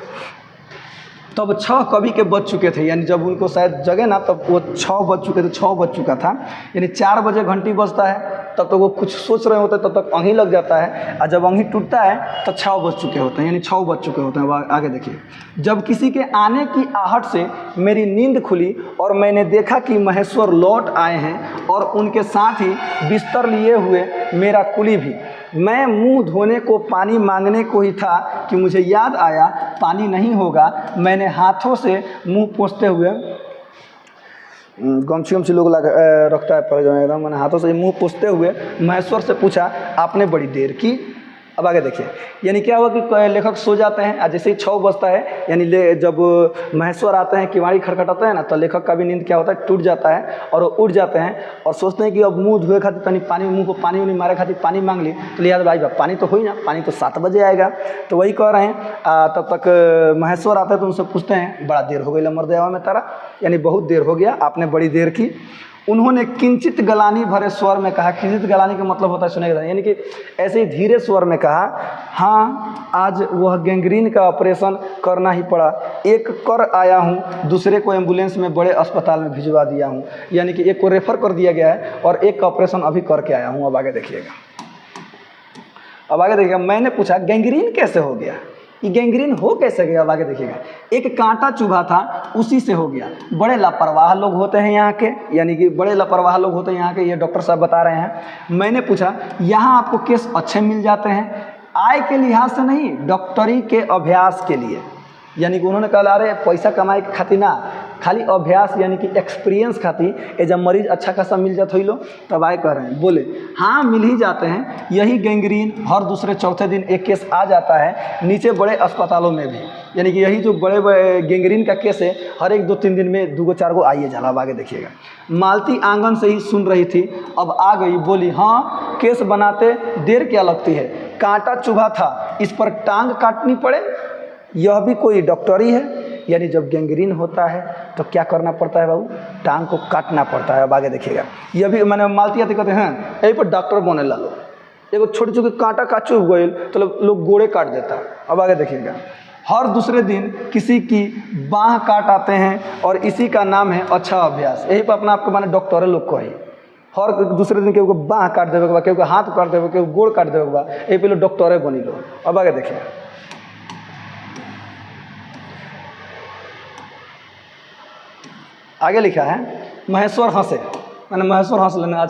तब 6 कवि के बज चुके थे, यानी जब उनको शायद जगे ना तब वो 6 बज चुके थे, 6 बज चुका था। यानी 4 बजे घंटी बजता है तब तो वो कुछ सोच रहे होते हैं, तब तक अंगी लग जाता है, और जब अंगी टूटता है तो 6 बज चुके होते हैं, यानी 6 बज चुके होते हैं। आगे देखिए, जब किसी के आने की आहट से मेरी नींद खुली और मैंने देखा कि महेश्वर लौट आए हैं और उनके साथ ही बिस्तर लिए हुए मेरा कुली भी। मैं मुंह धोने को पानी मांगने को ही था कि मुझे याद आया पानी नहीं होगा। मैंने हाथों से मुंह पोंछते हुए, गमछी लोग रखता है पर एकदम, मैंने हाथों से मुंह पोंछते हुए महेश्वर से पूछा, आपने बड़ी देर की। अब आगे देखिए, यानी क्या हुआ कि लेखक सो जाते हैं, और जैसे ही 6 बजता है, यानी जब महेश्वर आते हैं, किवाड़ी खटखटाते हैं ना, तो लेखक का भी नींद क्या होता है, टूट जाता है, और वो उठ जाते हैं और सोचते हैं कि अब मुंह धोए खातिर तनी पानी, मुंह को पानी उनी मारे खातिर पानी मांग ली। तो लिहाजा भाई पानी तो हो ही ना, पानी तो 7 बजे आएगा। तो वही कह रहे हैं। तब तक महेश्वर आते हैं तो उनसे पूछते हैं, बड़ा देर हो गई मर्दयावा में तारा, यानी बहुत देर हो गया, आपने बड़ी देर की। उन्होंने किंचित गलानी भरे स्वर में कहा, किंचित गलानी का मतलब होता है सुनेगा, यानी कि ऐसे ही धीरे स्वर में कहा, हाँ आज वह गैंग्रीन का ऑपरेशन करना ही पड़ा, एक कर आया हूँ, दूसरे को एम्बुलेंस में बड़े अस्पताल में भिजवा दिया हूँ। यानी कि एक को रेफ़र कर दिया गया है और एक का ऑपरेशन अभी करके आया हूँ। अब आगे देखिएगा, मैंने पूछा गैंग्रीन कैसे हो गया, ये गैंग्रीन हो कैसे गया। अब आगे देखिएगा, एक कांटा चुभा था उसी से हो गया। बड़े लापरवाह लोग होते हैं यहाँ के, यानी कि बड़े लापरवाह लोग होते हैं यहाँ के, ये डॉक्टर साहब बता रहे हैं। मैंने पूछा, यहाँ आपको केस अच्छे मिल जाते हैं, आय के लिहाज से नहीं, डॉक्टरी के अभ्यास के लिए। यानी कि उन्होंने कहा अरे पैसा कमाए के खातिर ना, खाली अभ्यास यानी कि एक्सपीरियंस खातिर ए जब मरीज अच्छा खासा मिल जाता हो लो तब आए कह रहे हैं। बोले हाँ मिल ही जाते हैं, यही गैंग्रीन हर दूसरे चौथे दिन एक केस आ जाता है नीचे बड़े अस्पतालों में भी, यानी कि यही जो बड़े बड़े गैंग्रीन का केस है हर 1-2-3 दिन में 2-4 गो आइए जाला। अब आगे देखिएगा। मालती आंगन से ही सुन रही थी, अब आ गई, बोली हाँ केस बनाते देर क्या लगती है, कांटा चुभा था इस पर टांग काटनी पड़े, यह भी कोई डॉक्टरी है। यानी जब गैंग्रीन होता है तो क्या करना पड़ता है बाबू, टांग को काटना पड़ता है। अब आगे देखिएगा। यह भी मैंने मालती आते कहते हैं यहीं पर डॉक्टर बने ला लो, एगो छोटी छोटी कांटा का चुभ गई तो लोग गोड़े काट देता है। अब आगे देखिएगा। हर दूसरे दिन किसी की बाँह काट आते हैं और इसी का नाम है अच्छा अभ्यास। यही पर अपना आपको माने डॉक्टरे लोग को ही हर दूसरे दिन केहू बाँह काट देवे के बा, केहू हाथ काट देवे, केहू गोड़ काट देवे के बा, यही पे लोग डॉक्टरे बनी लो। अब आगे देखिए। आगे लिखा है महेश्वर हंसे, मैंने महेश्वर हंस लेना,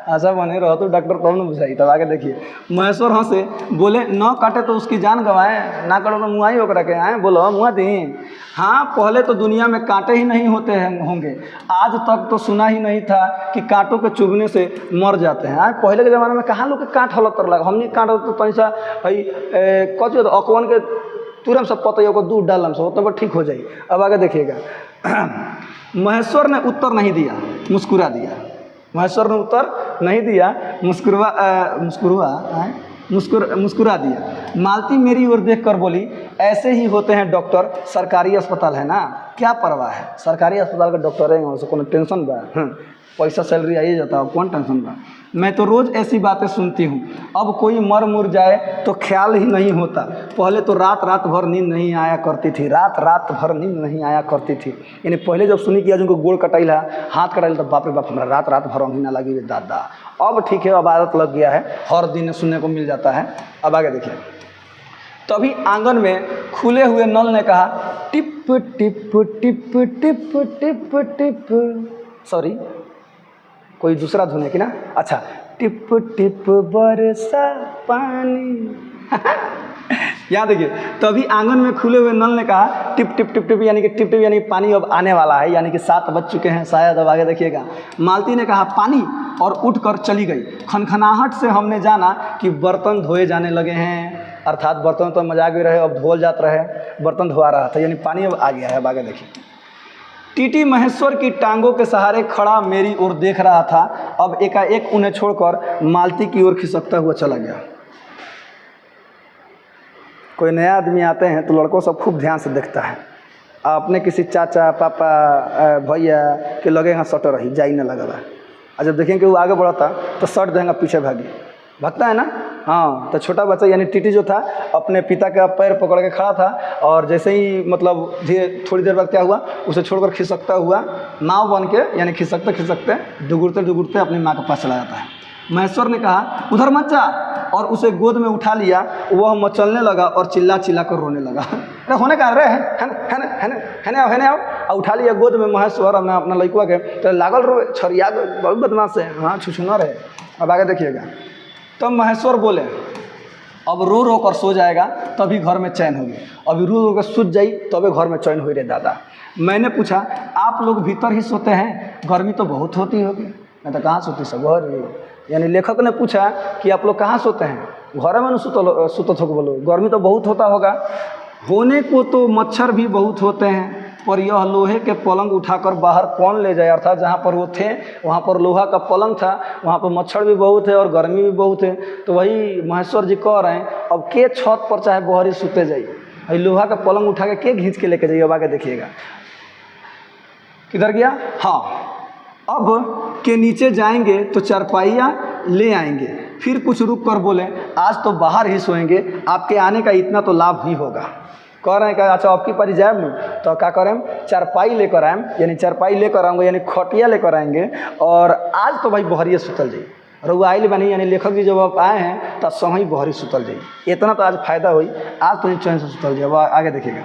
अच्छा बने रहो तो डॉक्टर कौन न बुझाई। तब आगे देखिए। महेश्वर हंसे, बोले न काटे तो उसकी जान गंवाए, ना करो तो मुँह ही होकर के आए, बोलो मुँह दी। हाँ पहले तो दुनिया में कांटे ही नहीं होते हैं होंगे, आज तक तो सुना ही नहीं था कि कांटों के चुभने से मर जाते हैं। हाँ पहले के ज़माने में कहाँ लोग के कांट हलत कर लगा, हमने कांट तो पैसा भाई कच अकवन के तुरंत सब पता को दूध डालम सब तो ठीक हो जाए। अब आगे देखिएगा। महेश्वर ने उत्तर नहीं दिया, मुस्कुरा दिया। महेश्वर ने उत्तर नहीं दिया, मुस्कुरा दिया। मालती मेरी ओर देखकर बोली ऐसे ही होते हैं डॉक्टर, सरकारी अस्पताल है ना, क्या परवाह है, सरकारी अस्पताल का डॉक्टर है, उसको कोनो टेंशन बा, पैसा सैलरी आइए जाता है, कौन टेंशन बा। मैं तो रोज़ ऐसी बातें सुनती हूँ, अब कोई मर मुर जाए तो ख्याल ही नहीं होता, पहले तो रात भर नींद नहीं आया करती थी, रात भर नींद नहीं आया करती थी। यानी पहले जब सुनी कि आज उनको गोड़ कटाइला, हाथ कटाइला, तो बाप रे बाप हमारा रात भर नींद ना लगी दादा। अब ठीक है, अब आदत लग गया है, हर दिन सुनने को मिल जाता है। अब आगे देखिए। तभी आंगन में खुले हुए नल ने कहा tip tip tip tip tip tip, sorry कोई दूसरा धुन है कि ना, अच्छा, टिप टिप बरसा पानी। यहाँ देखिए। तभी आंगन में खुले हुए नल ने कहा टिप टिप टिप टिप, यानी कि टिप टिप यानी पानी अब आने वाला है, यानी कि 7 बज चुके हैं शायद। अब आगे देखिएगा। मालती ने कहा पानी और उठकर चली गई। खनखनाहट से हमने जाना कि बर्तन धोए जाने लगे हैं, अर्थात बर्तन तो मजाक भी रहे, अब धोल जात रहे, बर्तन धोआ रहा था, यानी पानी अब आ गया है। अब आगे देखिए। टीटी महेश्वर की टांगों के सहारे खड़ा मेरी ओर देख रहा था, अब एकाएक उन्हें छोड़कर मालती की ओर खिसकता हुआ चला गया। कोई नया आदमी आते हैं तो लड़कों सब खूब ध्यान से देखता है, आपने किसी चाचा पापा भैया के लगे यहाँ सट रही जाई न लगा, और जब देखेंगे वो आगे बढ़ता तो सट देंगे पीछे भागता है ना। हाँ तो छोटा बच्चा यानी टीटी जो था अपने पिता का पैर पकड़ के खड़ा था, और जैसे ही मतलब थोड़ी देर बाद क्या हुआ, उसे छोड़कर खिसकता हुआ नाव बन के, यानी खिसकते खिसकते डुगुरते अपनी माँ के पास चला जाता है। महेश्वर ने कहा उधर मत जा, और उसे गोद में उठा लिया। वह मचलने लगा और चिल्ला कर रोने लगा। अरे होने का रहे है आओ, और उठा लिया गोद में महेश्वर अपना लड़कुआ के, तो लागल रो छरिया बहुत बदमाश है, हाँ छुछुना रहे। अब आगे देखिएगा। तब महेश्वर बोले अब रो कर सो जाएगा तभी घर में चैन होगी, अभी रो कर सूझ जाई तबे घर में चैन हुई रे दादा। मैंने पूछा आप लोग भीतर ही सोते हैं, गर्मी तो बहुत होती होगी। मैं तो कहाँ सोती सब घर, यानी लेखक ने पूछा कि आप लोग कहाँ सोते हैं, घर में सुतत हो, बोलो गर्मी तो बहुत होता होगा। होने को तो मच्छर भी बहुत होते हैं, पर यह लोहे के पलंग उठाकर बाहर कौन ले जाए, अर्थात जहाँ पर वो थे वहाँ पर लोहा का पलंग था, वहाँ पर मच्छर भी बहुत है और गर्मी भी बहुत है। तो वही महेश्वर जी कह रहे हैं अब के छत पर चाहे बहरी सूते जाइए, लोहा का पलंग उठा के घींच के लेके जाइए। अब आगे देखिएगा किधर गया। हाँ अब के नीचे जाएंगे तो चारपाइयाँ ले आएंगे, फिर कुछ रुक कर बोले आज तो बाहर ही सोएंगे, आपके आने का इतना तो लाभ ही होगा। कह रहे हैं कि अच्छा आपकी पारी जाए नहीं तो क्या करें, चारपाई लेकर आएँ, यानी चारपाई लेकर आऊँगा, यानी खटिया लेकर आएंगे, और आज तो भाई बहरिए सुतल जाइए। रउआ आइल बनी, यानी लेखक जी जब आप आए हैं तो सही बहरी सुतल जाइए, इतना तो आज फायदा हुई, आज तो चैन से सुतल जाइए। अब आगे देखिएगा।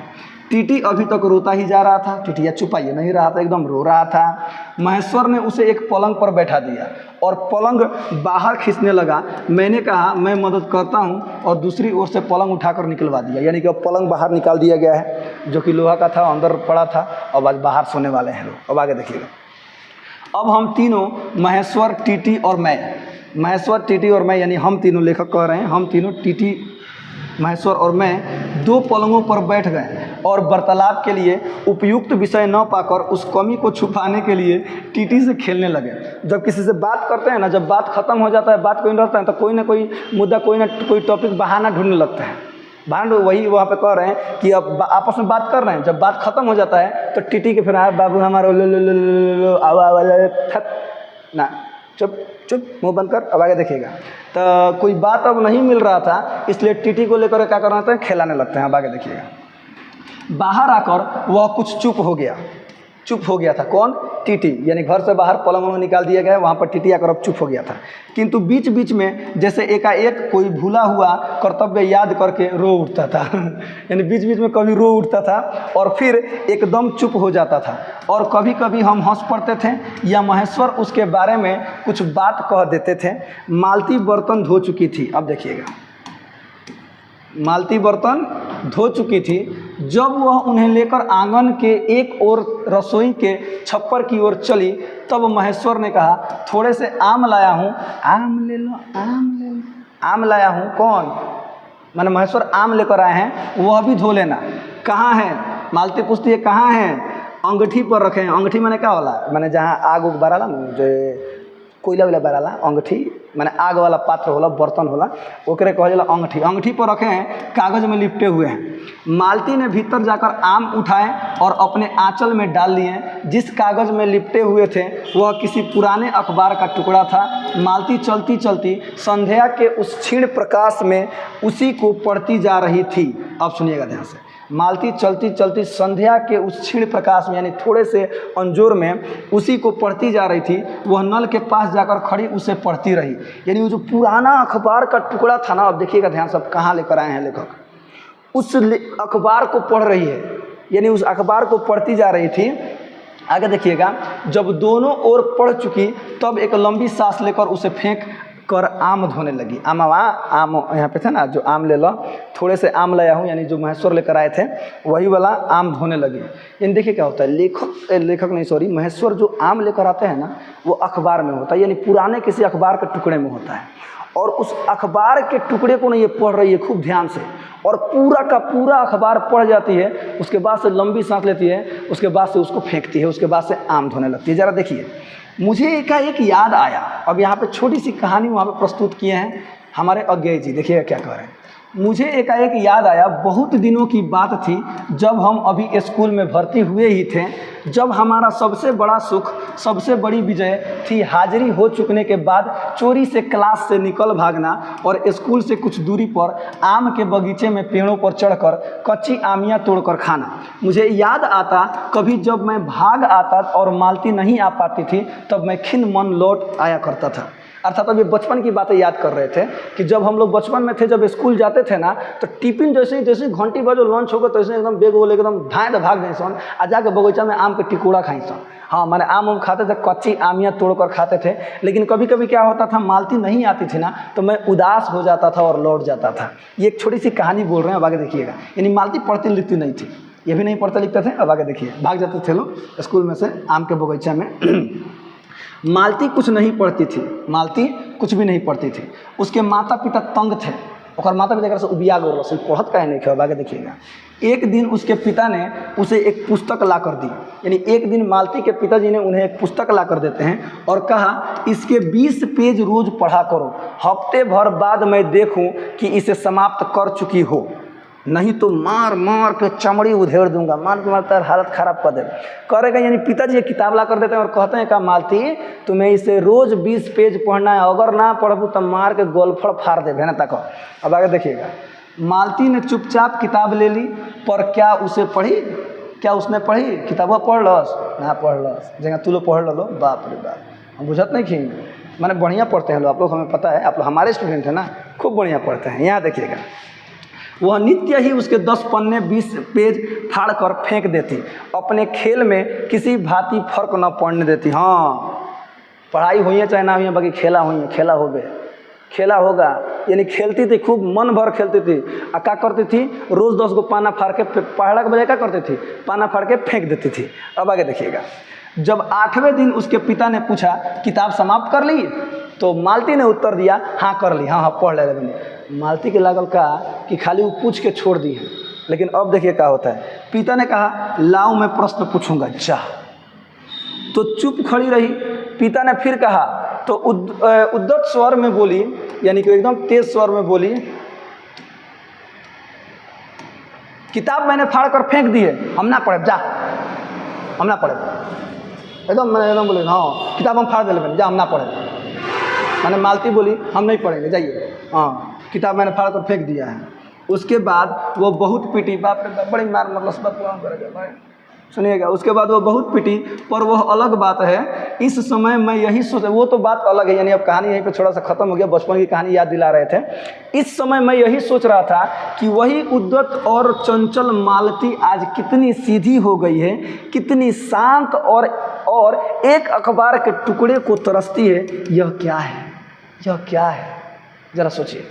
टीटी अभी तक रोता ही जा रहा था, टीटिया चुपाइए नहीं रहा था, एकदम रो रहा था। महेश्वर ने उसे एक पलंग पर बैठा दिया और पलंग बाहर खींचने लगा। मैंने कहा मैं मदद करता हूँ और दूसरी ओर से पलंग उठाकर निकलवा दिया। यानी कि अब पलंग बाहर निकाल दिया गया है, जो कि लोहा का था, अंदर पड़ा था। अब आज बाहर सोने वाले हैं लोग। अब आगे देखिएगा। अब हम तीनों, महेश्वर, टीटी और मैं, महेश्वर, टीटी और मैं, यानी हम तीनों, लेखक कह रहे हैं हम तीनों, टीटी, महेश्वर और मैं, दो पलंगों पर बैठ गए और वार्तालाप के लिए उपयुक्त विषय न पाकर उस कमी को छुपाने के लिए टीटी से खेलने लगे। जब किसी से बात करते हैं ना, जब बात खत्म हो जाता है, बात कोई नहीं रहता है, तो कोई ना कोई मुद्दा, कोई ना कोई टॉपिक, बहाना ढूंढने लगते हैं। बहाना वही वहाँ पे कह रहे हैं कि अब आपस में बात कर रहे हैं, जब बात खत्म हो जाता है तो टीटी के फिर बाबू हमारा ना, चुप चुप, मुंह बंद कर। अब आगे देखिएगा। तो कोई बात अब नहीं मिल रहा था, इसलिए टीटी को लेकर क्या करना था, खिलाने लगते हैं। अब आगे देखिएगा। बाहर आकर वह कुछ चुप हो गया। चुप हो गया था कौन? टीटी। यानी घर से बाहर पलंग निकाल दिया गया, वहाँ पर टीटी आकर अब चुप हो गया था। किंतु बीच बीच में जैसे एकाएक कोई भूला हुआ कर्तव्य याद करके रो उठता था। यानी बीच बीच में कभी रो उठता था और फिर एकदम चुप हो जाता था। और कभी कभी हम हंस पड़ते थे या महेश्वर उसके बारे में कुछ बात कह देते थे। मालती बर्तन धो चुकी थी। अब देखिएगा, मालती बर्तन धो चुकी थी। जब वह उन्हें लेकर आंगन के एक ओर रसोई के छप्पर की ओर चली, तब महेश्वर ने कहा, थोड़े से आम लाया हूँ, आम ले लो, आम ले लो। आम लाया हूँ कौन? मैंने महेश्वर आम लेकर आए हैं, वह भी धो लेना। कहाँ है? मालती पूछती है कहाँ है? अंगठी पर रखे हैं। अंगठी मैंने क्या वाला? मैंने जहाँ आग उग बराला ना, जो कोयला वैला बराला, अंगठी मैंने आग वाला पात्र होला, बर्तन होला, ओकरे कहल जाला अंगठी। अंगठी पर रखे हैं, कागज में लिपटे हुए हैं। मालती ने भीतर जाकर आम उठाए और अपने आंचल में डाल लिए। जिस कागज में लिपटे हुए थे वह किसी पुराने अखबार का टुकड़ा था। मालती चलती चलती संध्या के उस क्षीण प्रकाश में उसी को पढ़ती जा रही थी। अब सुनिएगा ध्यान से। मालती चलती चलती संध्या के उस क्षीण प्रकाश में, यानी थोड़े से अंजोर में, उसी को पढ़ती जा रही थी। वह नल के पास जाकर खड़ी उसे पढ़ती रही। यानी वो जो पुराना अखबार का टुकड़ा था ना, अब देखिएगा ध्यान से, कहाँ लेकर आए हैं लेखक, उस अखबार को पढ़ रही है, यानी उस अखबार को पढ़ती जा रही थी। आगे देखिएगा। जब दोनों ओर पढ़ चुकी तब एक लंबी सांस लेकर उसे फेंक कर आम धोने लगी। आम यहाँ पे था ना, जो आम ले लो, थोड़े से आम लाया हूँ, यानी जो महेश्वर लेकर आए थे वही वाला आम धोने लगी। यानी देखिए क्या होता है, महेश्वर जो आम लेकर आते हैं ना, वो अखबार में होता है, यानी पुराने किसी अखबार के टुकड़े में होता है। और उस अखबार के टुकड़े को ना ये पढ़ रही है खूब ध्यान से, और पूरा का पूरा अखबार पढ़ जाती है। उसके बाद से लंबी सांस लेती है, उसके बाद से उसको फेंकती है, उसके बाद से आम धोने लगती है। ज़रा देखिए, मुझे एक याद आया। अब यहाँ पे छोटी सी कहानी वहाँ पे प्रस्तुत किए हैं हमारे अज्ञेय जी। देखिएगा क्या कह रहे हैं। मुझे एकाएक याद आया, बहुत दिनों की बात थी जब हम अभी स्कूल में भर्ती हुए ही थे, जब हमारा सबसे बड़ा सुख, सबसे बड़ी विजय थी हाजिरी हो चुकने के बाद चोरी से क्लास से निकल भागना और स्कूल से कुछ दूरी पर आम के बगीचे में पेड़ों पर चढ़कर कच्ची आमियाँ तोड़कर खाना। मुझे याद आता कभी जब मैं भाग आता और मालती नहीं आ पाती थी, तब मैं खिन्न मन लौट आया करता था। अर्थात अब ये बचपन की बातें याद कर रहे थे कि जब हम लोग बचपन में थे, जब स्कूल जाते थे ना, तो टिफिन जैसे ही घंटी बजो, लंच होगा, तो ऐसे एकदम बेग वो एकदम धाए तो भाग गए सन, आ जाके बगीचा में आम के टिकोड़ा खाई सन। हाँ, मैंने आम खाते थे, कच्ची आमियाँ तोड़कर खाते थे। लेकिन कभी कभी क्या होता था, मालती नहीं आती थी ना, तो मैं उदास हो जाता था और लौट जाता था। ये एक छोटी सी कहानी बोल रहे हैं, अब आगे देखिएगा। यानी मालती पढ़ती लिखती नहीं थी, ये भी नहीं पढ़ते लिखते थे। अब आगे देखिए, भाग जाते थे लोग स्कूल में से आम के बगीचा में। मालती कुछ नहीं पढ़ती थी, मालती कुछ भी नहीं पढ़ती थी। उसके माता पिता तंग थे, और माता पिता से उबिया गो रसन पढ़त का नहीं खे। आगे देखिएगा। एक दिन उसके पिता ने उसे एक पुस्तक ला कर दी। यानी एक दिन मालती के पिताजी ने उन्हें एक पुस्तक ला कर देते हैं और कहा, इसके 20 पेज रोज पढ़ा करो, हफ्ते भर बाद मैं देखूं कि इसे समाप्त कर चुकी हो, नहीं तो मार मार के चमड़ी उधेड़ दूंगा, मार के मारता हालत खराब कर दे करेगा। यानी पिताजी ये किताब ला कर देते हैं और कहते हैं, का मालती तुम्हें इसे रोज़ 20 पेज पढ़ना है, अगर ना पढ़बू तो मार के गोलफड़ फाड़ दे भेना तक। अब आगे देखिएगा। मालती ने चुपचाप किताब ले ली, पर क्या उसे पढ़ी? क्या उसने पढ़ी? किताबा पढ़ लस ना पढ़ लस, जगह तू लोग पढ़ लो। बाप रे बाप, हम बुझत नहीं खी, मैंने बढ़िया पढ़ते हैं लोग, आप लोग, हमें पता है, आप लोग हमारे स्टूडेंट हैं ना, खूब बढ़िया पढ़ते हैं। यहाँ देखिएगा। वह नित्य ही उसके 10 पन्ने 20 पेज फाड़ कर फेंक देती। अपने खेल में किसी भांति फर्क न पड़ने देती। हाँ, पढ़ाई हुई है चाहे ना हुई है, बाकी खेला हुई है, खेला हो गए, खेला होगा, यानी खेलती थी, खूब मन भर खेलती थी। क्या करती थी, रोज़ 10 गो पाना फाड़ के, पहाड़ा के बजाय क्या करती थी, पाना फाड़ के फेंक देती थी। अब आगे देखिएगा, जब 8वें दिन उसके पिता ने पूछा, किताब समाप्त कर ली? तो मालती ने उत्तर दिया, हाँ कर ली, हाँ पढ़ ले मैंने। मालती के लागल का कि खाली वो पूछ के छोड़ दी है। लेकिन अब देखिए क्या होता है, पिता ने कहा, लाओ मैं प्रश्न पूछूंगा, जा। तो चुप खड़ी रही। पिता ने फिर कहा, तो उद्दत स्वर में बोली, यानी कि एकदम तेज स्वर में बोली, किताब मैंने फाड़ कर फेंक दी है, हम ना पढ़े, जा, हम ना पढ़े। एकदम मैंने एकदम बोले, हाँ किताब हम फाड़ दे मैंने, जा हम ना पढ़े। मैंने मालती बोली, हम नहीं पढ़ेंगे, जाइए, हाँ किताब मैंने फाड़ कर फेंक दिया है। उसके बाद वो बहुत पीटी, बाप रे बड़ी मार, मतलब बात करेगा भाई, सुनिएगा। उसके बाद वो बहुत पिटी, पर वह अलग बात है। इस समय मैं यही सोच, वो तो बात अलग है, यानी अब कहानी यहीं पे थोड़ा सा ख़त्म हो गया, बचपन की कहानी याद दिला रहे थे। इस समय मैं यही सोच रहा था कि वही उद्दत और चंचल मालती आज कितनी सीधी हो गई है, कितनी शांत, और एक अखबार के टुकड़े को तरसती है। यह क्या है, यह क्या है, ज़रा सोचिए।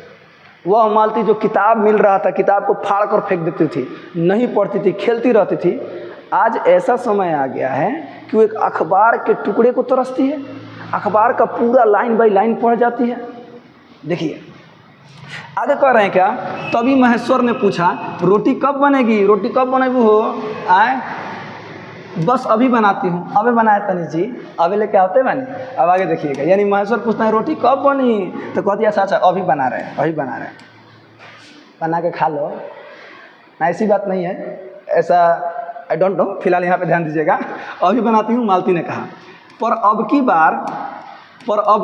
वह मालती जो किताब मिल रहा था, किताब को फाड़ कर फेंक देती थी, नहीं पढ़ती थी, खेलती रहती थी, आज ऐसा समय आ गया है कि वो एक अखबार के टुकड़े को तरसती है, अखबार का पूरा लाइन बाय लाइन पढ़ जाती है। देखिए आगे कह रहे हैं क्या, तभी महेश्वर ने पूछा, रोटी कब बनेगी, रोटी कब बनेगी हो आए? बस अभी बनाती हूँ। अबे बनाए तनी जी, अबे लेके आते बने। अब आगे देखिएगा, यानी महेश्वर पूछता है रोटी कब बनी, तो कहती है अच्छा अभी बना रहे हैं, अभी बना रहे हैं, बना के खा लो ना। ऐसी बात नहीं है, ऐसा आई डोंट नो, फिलहाल यहाँ पे ध्यान दीजिएगा। अभी बनाती हूँ, मालती ने कहा। पर अब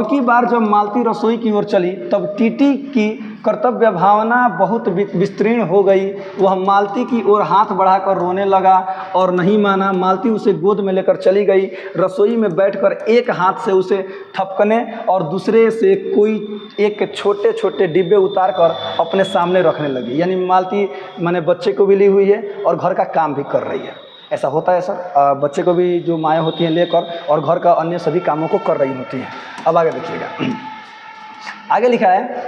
की बार जब मालती रसोई की ओर चली, तब टीटी की कर्तव्य भावना बहुत विस्तीर्ण हो गई। वह मालती की ओर हाथ बढ़ाकर रोने लगा और नहीं माना। मालती उसे गोद में लेकर चली गई। रसोई में बैठकर एक हाथ से उसे थपकने और दूसरे से कोई एक छोटे छोटे डिब्बे उतार कर अपने सामने रखने लगी। यानी मालती माने बच्चे को भी ली हुई है और घर का काम भी कर रही है। ऐसा होता है सर, बच्चे को भी जो माएँ होती हैं लेकर और घर का अन्य सभी कामों को कर रही होती हैं। अब आगे देखिएगा, आगे लिखा है,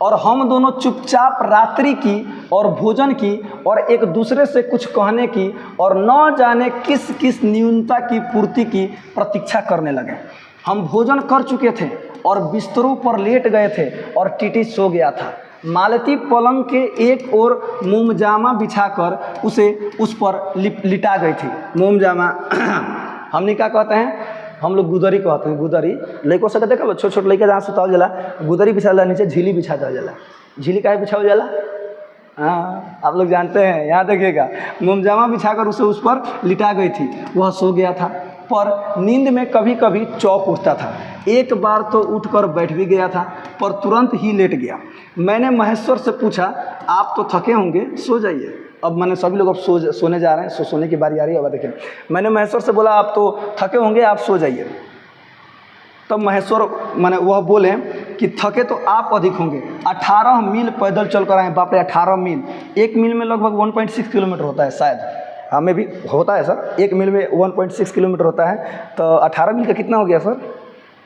और हम दोनों चुपचाप रात्रि की और भोजन की और एक दूसरे से कुछ कहने की और न जाने किस किस न्यूनता की पूर्ति की प्रतीक्षा करने लगे। हम भोजन कर चुके थे और बिस्तरों पर लेट गए थे और टीटी सो गया था। मालती पलंग के एक ओर मोमजामा बिछाकर उसे उस पर लिटा गई थी। मोमजामा हमने क्या कहते हैं, हम लोग गुदरी कहते हैं। गुदरी लड़कों से कहते हैं, छोटे छोटे लड़के जहाँ सुताओ जाला, गुदरी बिछा जाला, नीचे झीली बिछा जाला। झीली काहे बिछाओ जाला, हाँ आप लोग जानते हैं। यहाँ देखिएगा, मोमजामा बिछाकर उसे उस पर लिटा गई थी। वह सो गया था, पर नींद में कभी कभी चौंक उठता था। एक बार तो उठकर बैठ भी गया था, पर तुरंत ही लेट गया। मैंने महेश्वर से पूछा, आप तो थके होंगे, सो जाइए। अब मैंने सभी लोग अब सोने जा रहे हैं, सोने की बारी आ रही है। अब देखिए, मैंने महेश्वर से बोला, आप तो थके होंगे, आप सो जाइए। तब महेश्वर माने वह बोले कि थके तो आप अधिक होंगे, 18 मील पैदल चल कर आए। बाप रे, 18 मील, एक मील में लगभग 1.6 किलोमीटर होता है शायद, हमें भी होता है सर, एक मील में 1.6 किलोमीटर होता है। तो 18 मील का कितना हो गया सर,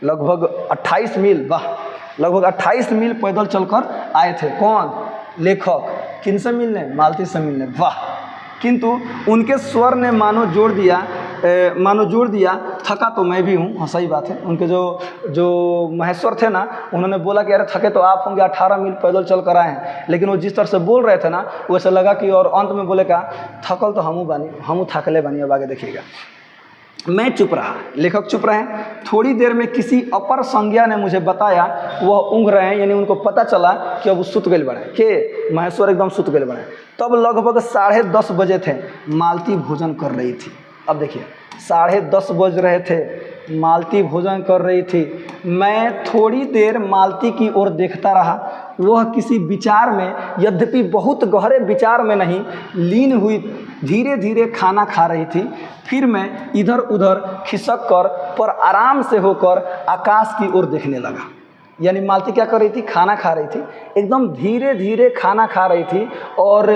लगभग 28 मील। वाह, लगभग 28 मील पैदल चलकर आए थे। कौन? लेखक। किनसे मिलने? मालती से मिलने। वाह, किंतु उनके स्वर ने मानो जोड़ दिया, थका तो मैं भी हूँ। हाँ सही बात है। उनके जो महेश्वर थे ना, उन्होंने बोला कि अरे थके तो आप होंगे, 18 मील पैदल चल कर आए हैं। लेकिन वो जिस तरह से बोल रहे थे ना, वैसे लगा कि, और अंत में बोले का, थकल तो हमू थकले बनी। अब आगे देखिएगा, मैं चुप रहा, लेखक चुप रहे। थोड़ी देर में किसी अपर संज्ञा ने मुझे बताया वह ऊँघ रहे हैं, यानी उनको पता चला कि अब सुत गए बने, के महेश्वर एकदम सुत गए बने। तब लगभग 10:30 बजे थे। मालती भोजन कर रही थी। अब देखिए, 10:30 बज रहे थे, मालती भोजन कर रही थी। मैं थोड़ी देर मालती की ओर देखता रहा। वह किसी विचार में, यद्यपि बहुत गहरे विचार में नहीं, लीन हुई धीरे धीरे खाना खा रही थी। फिर मैं इधर उधर खिसक कर पर आराम से होकर आकाश की ओर देखने लगा। यानी मालती क्या कर रही थी, खाना खा रही थी, एकदम धीरे धीरे खाना खा रही थी और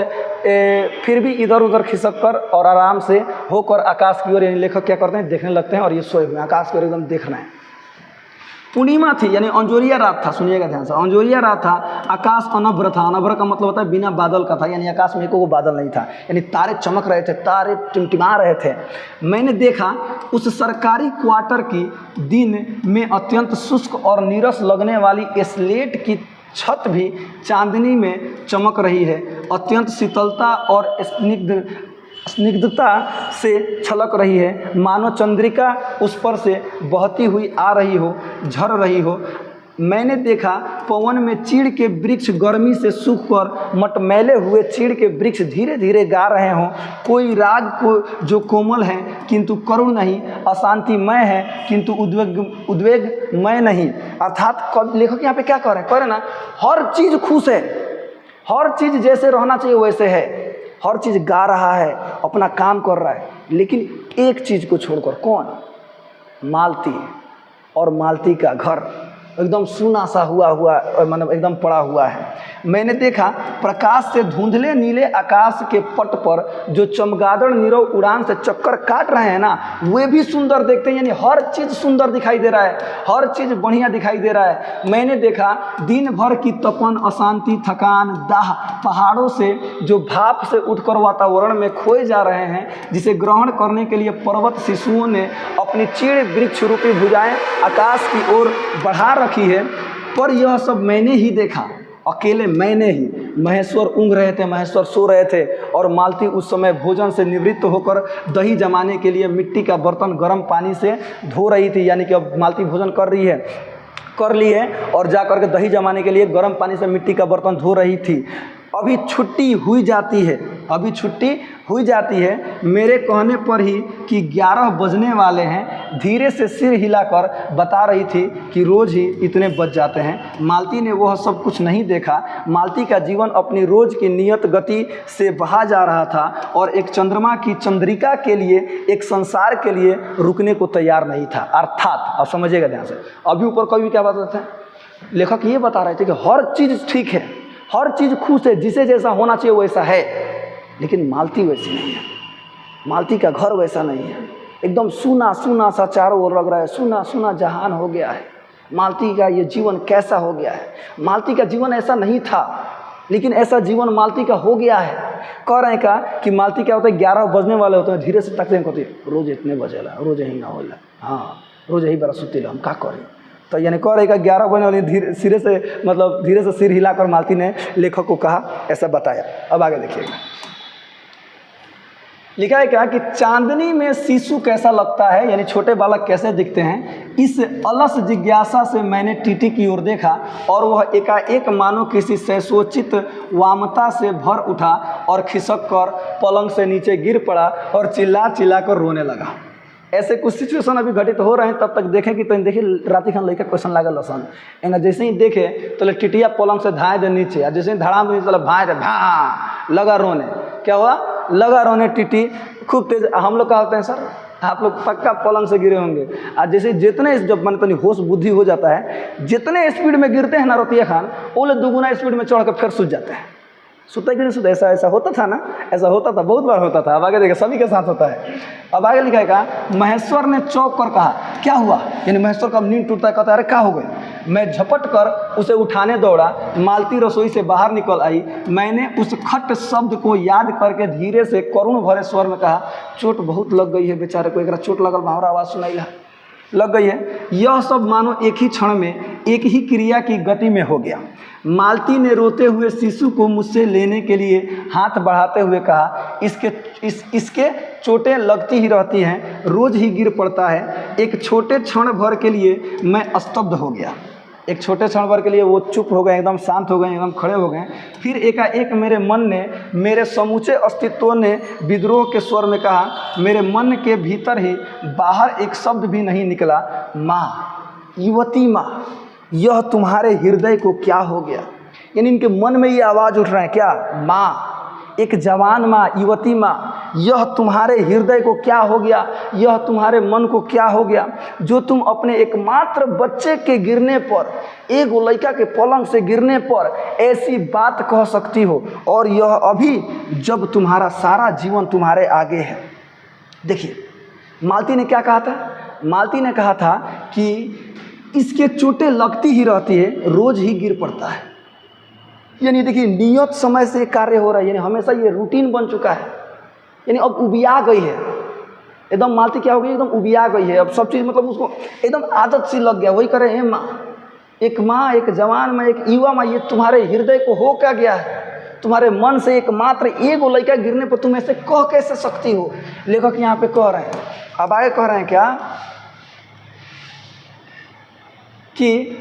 फिर भी इधर उधर खिसक कर और आराम से होकर आकाश की ओर, यानी लेखक क्या करते हैं, देखने लगते हैं और ये सोए हुए आकाश की ओर एकदम देखना है। पूर्णिमा थी यानी अंजोरिया रात था, सुनिएगा ध्यान से, अंजोरिया रात था, आकाश अनभ्र था, अनभ्र का मतलब होता है बिना बादल का था, यानी आकाश में कोई बादल नहीं था, यानी तारे चमक रहे थे, तारे टिमटिमा रहे थे। मैंने देखा उस सरकारी क्वार्टर की दिन में अत्यंत शुष्क और नीरस लगने वाली स्लेट की छत भी चांदनी में चमक रही है, अत्यंत शीतलता और स्निग्धता से छलक रही है, मानो चंद्रिका उस पर से बहती हुई आ रही हो, झर रही हो। मैंने देखा पवन में चीड़ के वृक्ष गर्मी से सूख कर मटमैले हुए चीड़ के वृक्ष धीरे धीरे गा रहे हों, कोई राग को जो कोमल है किंतु करुण नहीं, अशांतिमय है किंतु उद्वेगमय नहीं। अर्थात लेखक यहाँ पे क्या कह रहे हैं ना, हर चीज़ खुश है, हर चीज़ जैसे रहना चाहिए वैसे है, हर चीज़ गा रहा है, अपना काम कर रहा है, लेकिन एक चीज़ को छोड़कर, कौन, मालती, और मालती का घर एकदम सूना सा हुआ मतलब एकदम पड़ा हुआ है। मैंने देखा प्रकाश से धुंधले नीले आकाश के पट पर जो चमगादड़ नीरव उड़ान से चक्कर काट रहे हैं ना, वे भी सुंदर देखते हैं, यानी हर चीज़ सुंदर दिखाई दे रहा है, हर चीज़ बढ़िया दिखाई दे रहा है। मैंने देखा दिन भर की तपन, अशांति, थकान, दाह पहाड़ों से जो भाप से उठकर वातावरण में खोए जा रहे हैं, जिसे ग्रहण करने के लिए पर्वत शिशुओं ने अपनी चीड़ वृक्ष रूपी भुजाएं आकाश की ओर बढ़ा रखी है, पर यह सब मैंने ही देखा, अकेले मैंने ही। महेश्वर ऊँघ रहे थे, महेश्वर सो रहे थे, और मालती उस समय भोजन से निवृत्त होकर दही जमाने के लिए मिट्टी का बर्तन गर्म पानी से धो रही थी, यानी कि अब मालती भोजन कर ली है और जा कर के दही जमाने के लिए गर्म पानी से मिट्टी का बर्तन धो रही थी। अभी छुट्टी हुई जाती है, मेरे कहने पर ही कि 11 बजने वाले हैं, धीरे से सिर हिलाकर बता रही थी कि रोज़ ही इतने बज जाते हैं। मालती ने वह सब कुछ नहीं देखा। मालती का जीवन अपनी रोज़ की नियत गति से बहा जा रहा था और एक चंद्रमा की चंद्रिका के लिए, एक संसार के लिए रुकने को तैयार नहीं था। अर्थात अब समझिएगा ध्यान से, अभी ऊपर कवि क्या बात करते हैं, लेखक ये बता रहे थे कि हर चीज़ ठीक है, हर चीज़ खुश है, जिसे जैसा होना चाहिए वैसा है, लेकिन मालती वैसी नहीं है, मालती का घर वैसा नहीं है, एकदम सूना सूना सा चारों ओर लग रहा है, सूना सूना जहान हो गया है। मालती का ये जीवन कैसा हो गया है, मालती का जीवन ऐसा नहीं था, लेकिन ऐसा जीवन मालती का हो गया है। कह रहे हैं का कि मालती क्या होता है, 11 बजने वाले होते हैं, धीरे से तकते हैं, कहते रोज इतने बजेला, रोज यही ना होला, हाँ रोज यही बड़ा सुतीला, हम क्या करें। तो यानी कह रहे का 11 बजने वाली धीरे से सिर हिलाकर मालती ने लेखक को कहा, ऐसा बताया। अब आगे देखिएगा, लिखा है क्या कि चांदनी में शिशु कैसा लगता है, यानी छोटे बालक कैसे दिखते हैं। इस अलस जिज्ञासा से मैंने टीटी की ओर देखा और वह एकाएक मानो किसी शैशोचित वामता से भर उठा और खिसक कर पलंग से नीचे गिर पड़ा और चिल्ला कर रोने लगा। ऐसे कुछ सिचुएशन अभी घटित हो रहे हैं, तब तक देखें कि तो देखिए राति खान लड़का क्वेश्चन लागल लसन एंगा, जैसे ही देखे तो टिटिया पलंग से धाए दे नीचे, और जैसे ही धड़ाम नीचे भाए दे भा लगा रोने। क्या हुआ, लगा रोने टिटी खूब तेज। हम लोग क्या होते हैं सर, आप लोग पक्का पलंग से गिरे होंगे, और जैसे जितने जब मन तनी होश बुद्धि हो जाता है, जितने स्पीड में गिरते हैं ना रतिया खान, वो लोग दुगुना स्पीड में चढ़ कर फिर सूझ जाते हैं। सुता कि नहीं सुता, ऐसा होता था ना, ऐसा होता था, बहुत बार होता था। अब आगे देखा, सभी के साथ होता है। अब आगे लिखा है का, महेश्वर ने चौंक कर कहा, क्या हुआ, यानी महेश्वर का नींद टूटता है, कहता है अरे क्या हो गए। मैं झपट कर उसे उठाने दौड़ा, मालती रसोई से बाहर निकल आई। मैंने उस खट शब्द को याद करके धीरे से करुण भरे स्वर में कहा, चोट बहुत लग गई है बेचारे को, एक चोट लगल, भावरा आवाज़ सुनाई लग गई है। यह सब मानो एक ही क्षण में एक ही क्रिया की गति में हो गया। मालती ने रोते हुए शिशु को मुझसे लेने के लिए हाथ बढ़ाते हुए कहा, इसके चोटें लगती ही रहती हैं, रोज ही गिर पड़ता है। एक छोटे क्षण भर के लिए मैं स्तब्ध हो गया, एक छोटे क्षण भर के लिए वो चुप हो गए, एकदम शांत हो गए, एकदम खड़े हो गए। फिर एकाएक मेरे मन ने, मेरे समूचे अस्तित्व ने विद्रोह के स्वर में कहा, मेरे मन के भीतर ही बाहर एक शब्द भी नहीं निकला, माँ, युवती माँ, यह तुम्हारे हृदय को क्या हो गया। यानी इनके मन में ये आवाज़ उठ रहा है, क्या, माँ, एक जवान माँ, युवती माँ, यह तुम्हारे हृदय को क्या हो गया, यह तुम्हारे मन को क्या हो गया, जो तुम अपने एकमात्र बच्चे के गिरने पर, एक लड़का के पलंग से गिरने पर ऐसी बात कह सकती हो, और यह अभी जब तुम्हारा सारा जीवन तुम्हारे आगे है। देखिए मालती ने क्या कहा था, मालती ने कहा था कि इसके चोटें लगती ही रहती है, रोज ही गिर पड़ता है। यानी देखिए नियत समय से कार्य हो रहा है, यानी हमेशा ये रूटीन बन चुका है, यानी अब उबिया गई है एकदम। मालती क्या हो गई, एकदम उबिया गई है, अब सब चीज़ मतलब उसको एकदम आदत सी लग गया। वही करे हैं माँ, एक जवान माँ, एक युवा माँ, ये तुम्हारे हृदय को हो क्या गया है, तुम्हारे मन से एकमात्र एक लड़का गिरने पर तुम ऐसे कह कैसे सकती हो। लेखक यहाँ पे कह रहे हैं, अब आगे कह रहे हैं क्या कि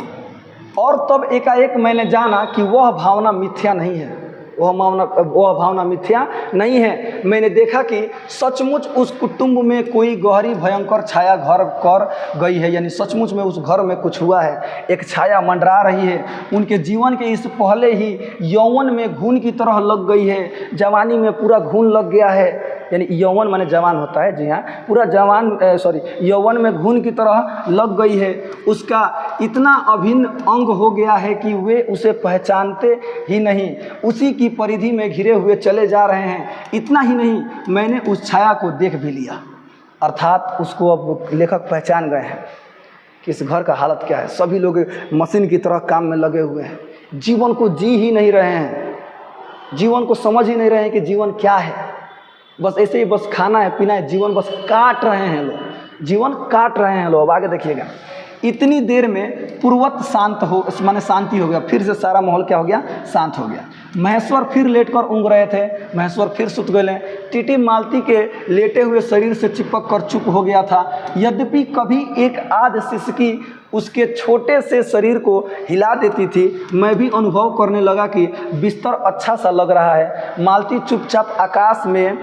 और तब एकाएक मैंने जाना कि वह भावना मिथ्या नहीं है, वह भावना मिथ्या नहीं है। मैंने देखा कि सचमुच उस कुटुंब में कोई गहरी भयंकर छाया घर कर गई है, यानी सचमुच में उस घर में कुछ हुआ है, एक छाया मंडरा रही है। उनके जीवन के इस पहले ही यौवन में घून की तरह लग गई है, जवानी में पूरा घून लग गया है, यानी यौवन माने जवान होता है, जी हाँ, पूरा यौवन में घून की तरह लग गई है। उसका इतना अभिन्न अंग हो गया है कि वे उसे पहचानते ही नहीं, उसी की परिधि में घिरे हुए चले जा रहे हैं। इतना ही नहीं, मैंने उस छाया को देख भी लिया, अर्थात उसको अब लेखक पहचान गए हैं कि इस घर का हालत क्या है। सभी लोग मशीन की तरह काम में लगे हुए हैं, जीवन को जी ही नहीं रहे हैं, जीवन को समझ ही नहीं रहे हैं कि जीवन क्या है। बस ऐसे ही बस खाना है, पीना है, जीवन बस काट रहे हैं लोग, जीवन काट रहे हैं लोग। अब आगे देखिएगा, इतनी देर में पूर्वत शांति हो गया, फिर से सारा माहौल क्या हो गया, शांत हो गया। महेश्वर फिर लेटकर ऊँघ रहे थे, महेश्वर फिर सुत गए। टीटी मालती के लेटे हुए शरीर से चिपक कर चुप हो गया था। यद्यपि कभी एक आध सिसकी उसके छोटे से शरीर को हिला देती थी, मैं भी अनुभव करने लगा कि बिस्तर अच्छा सा लग रहा है। मालती चुपचाप आकाश में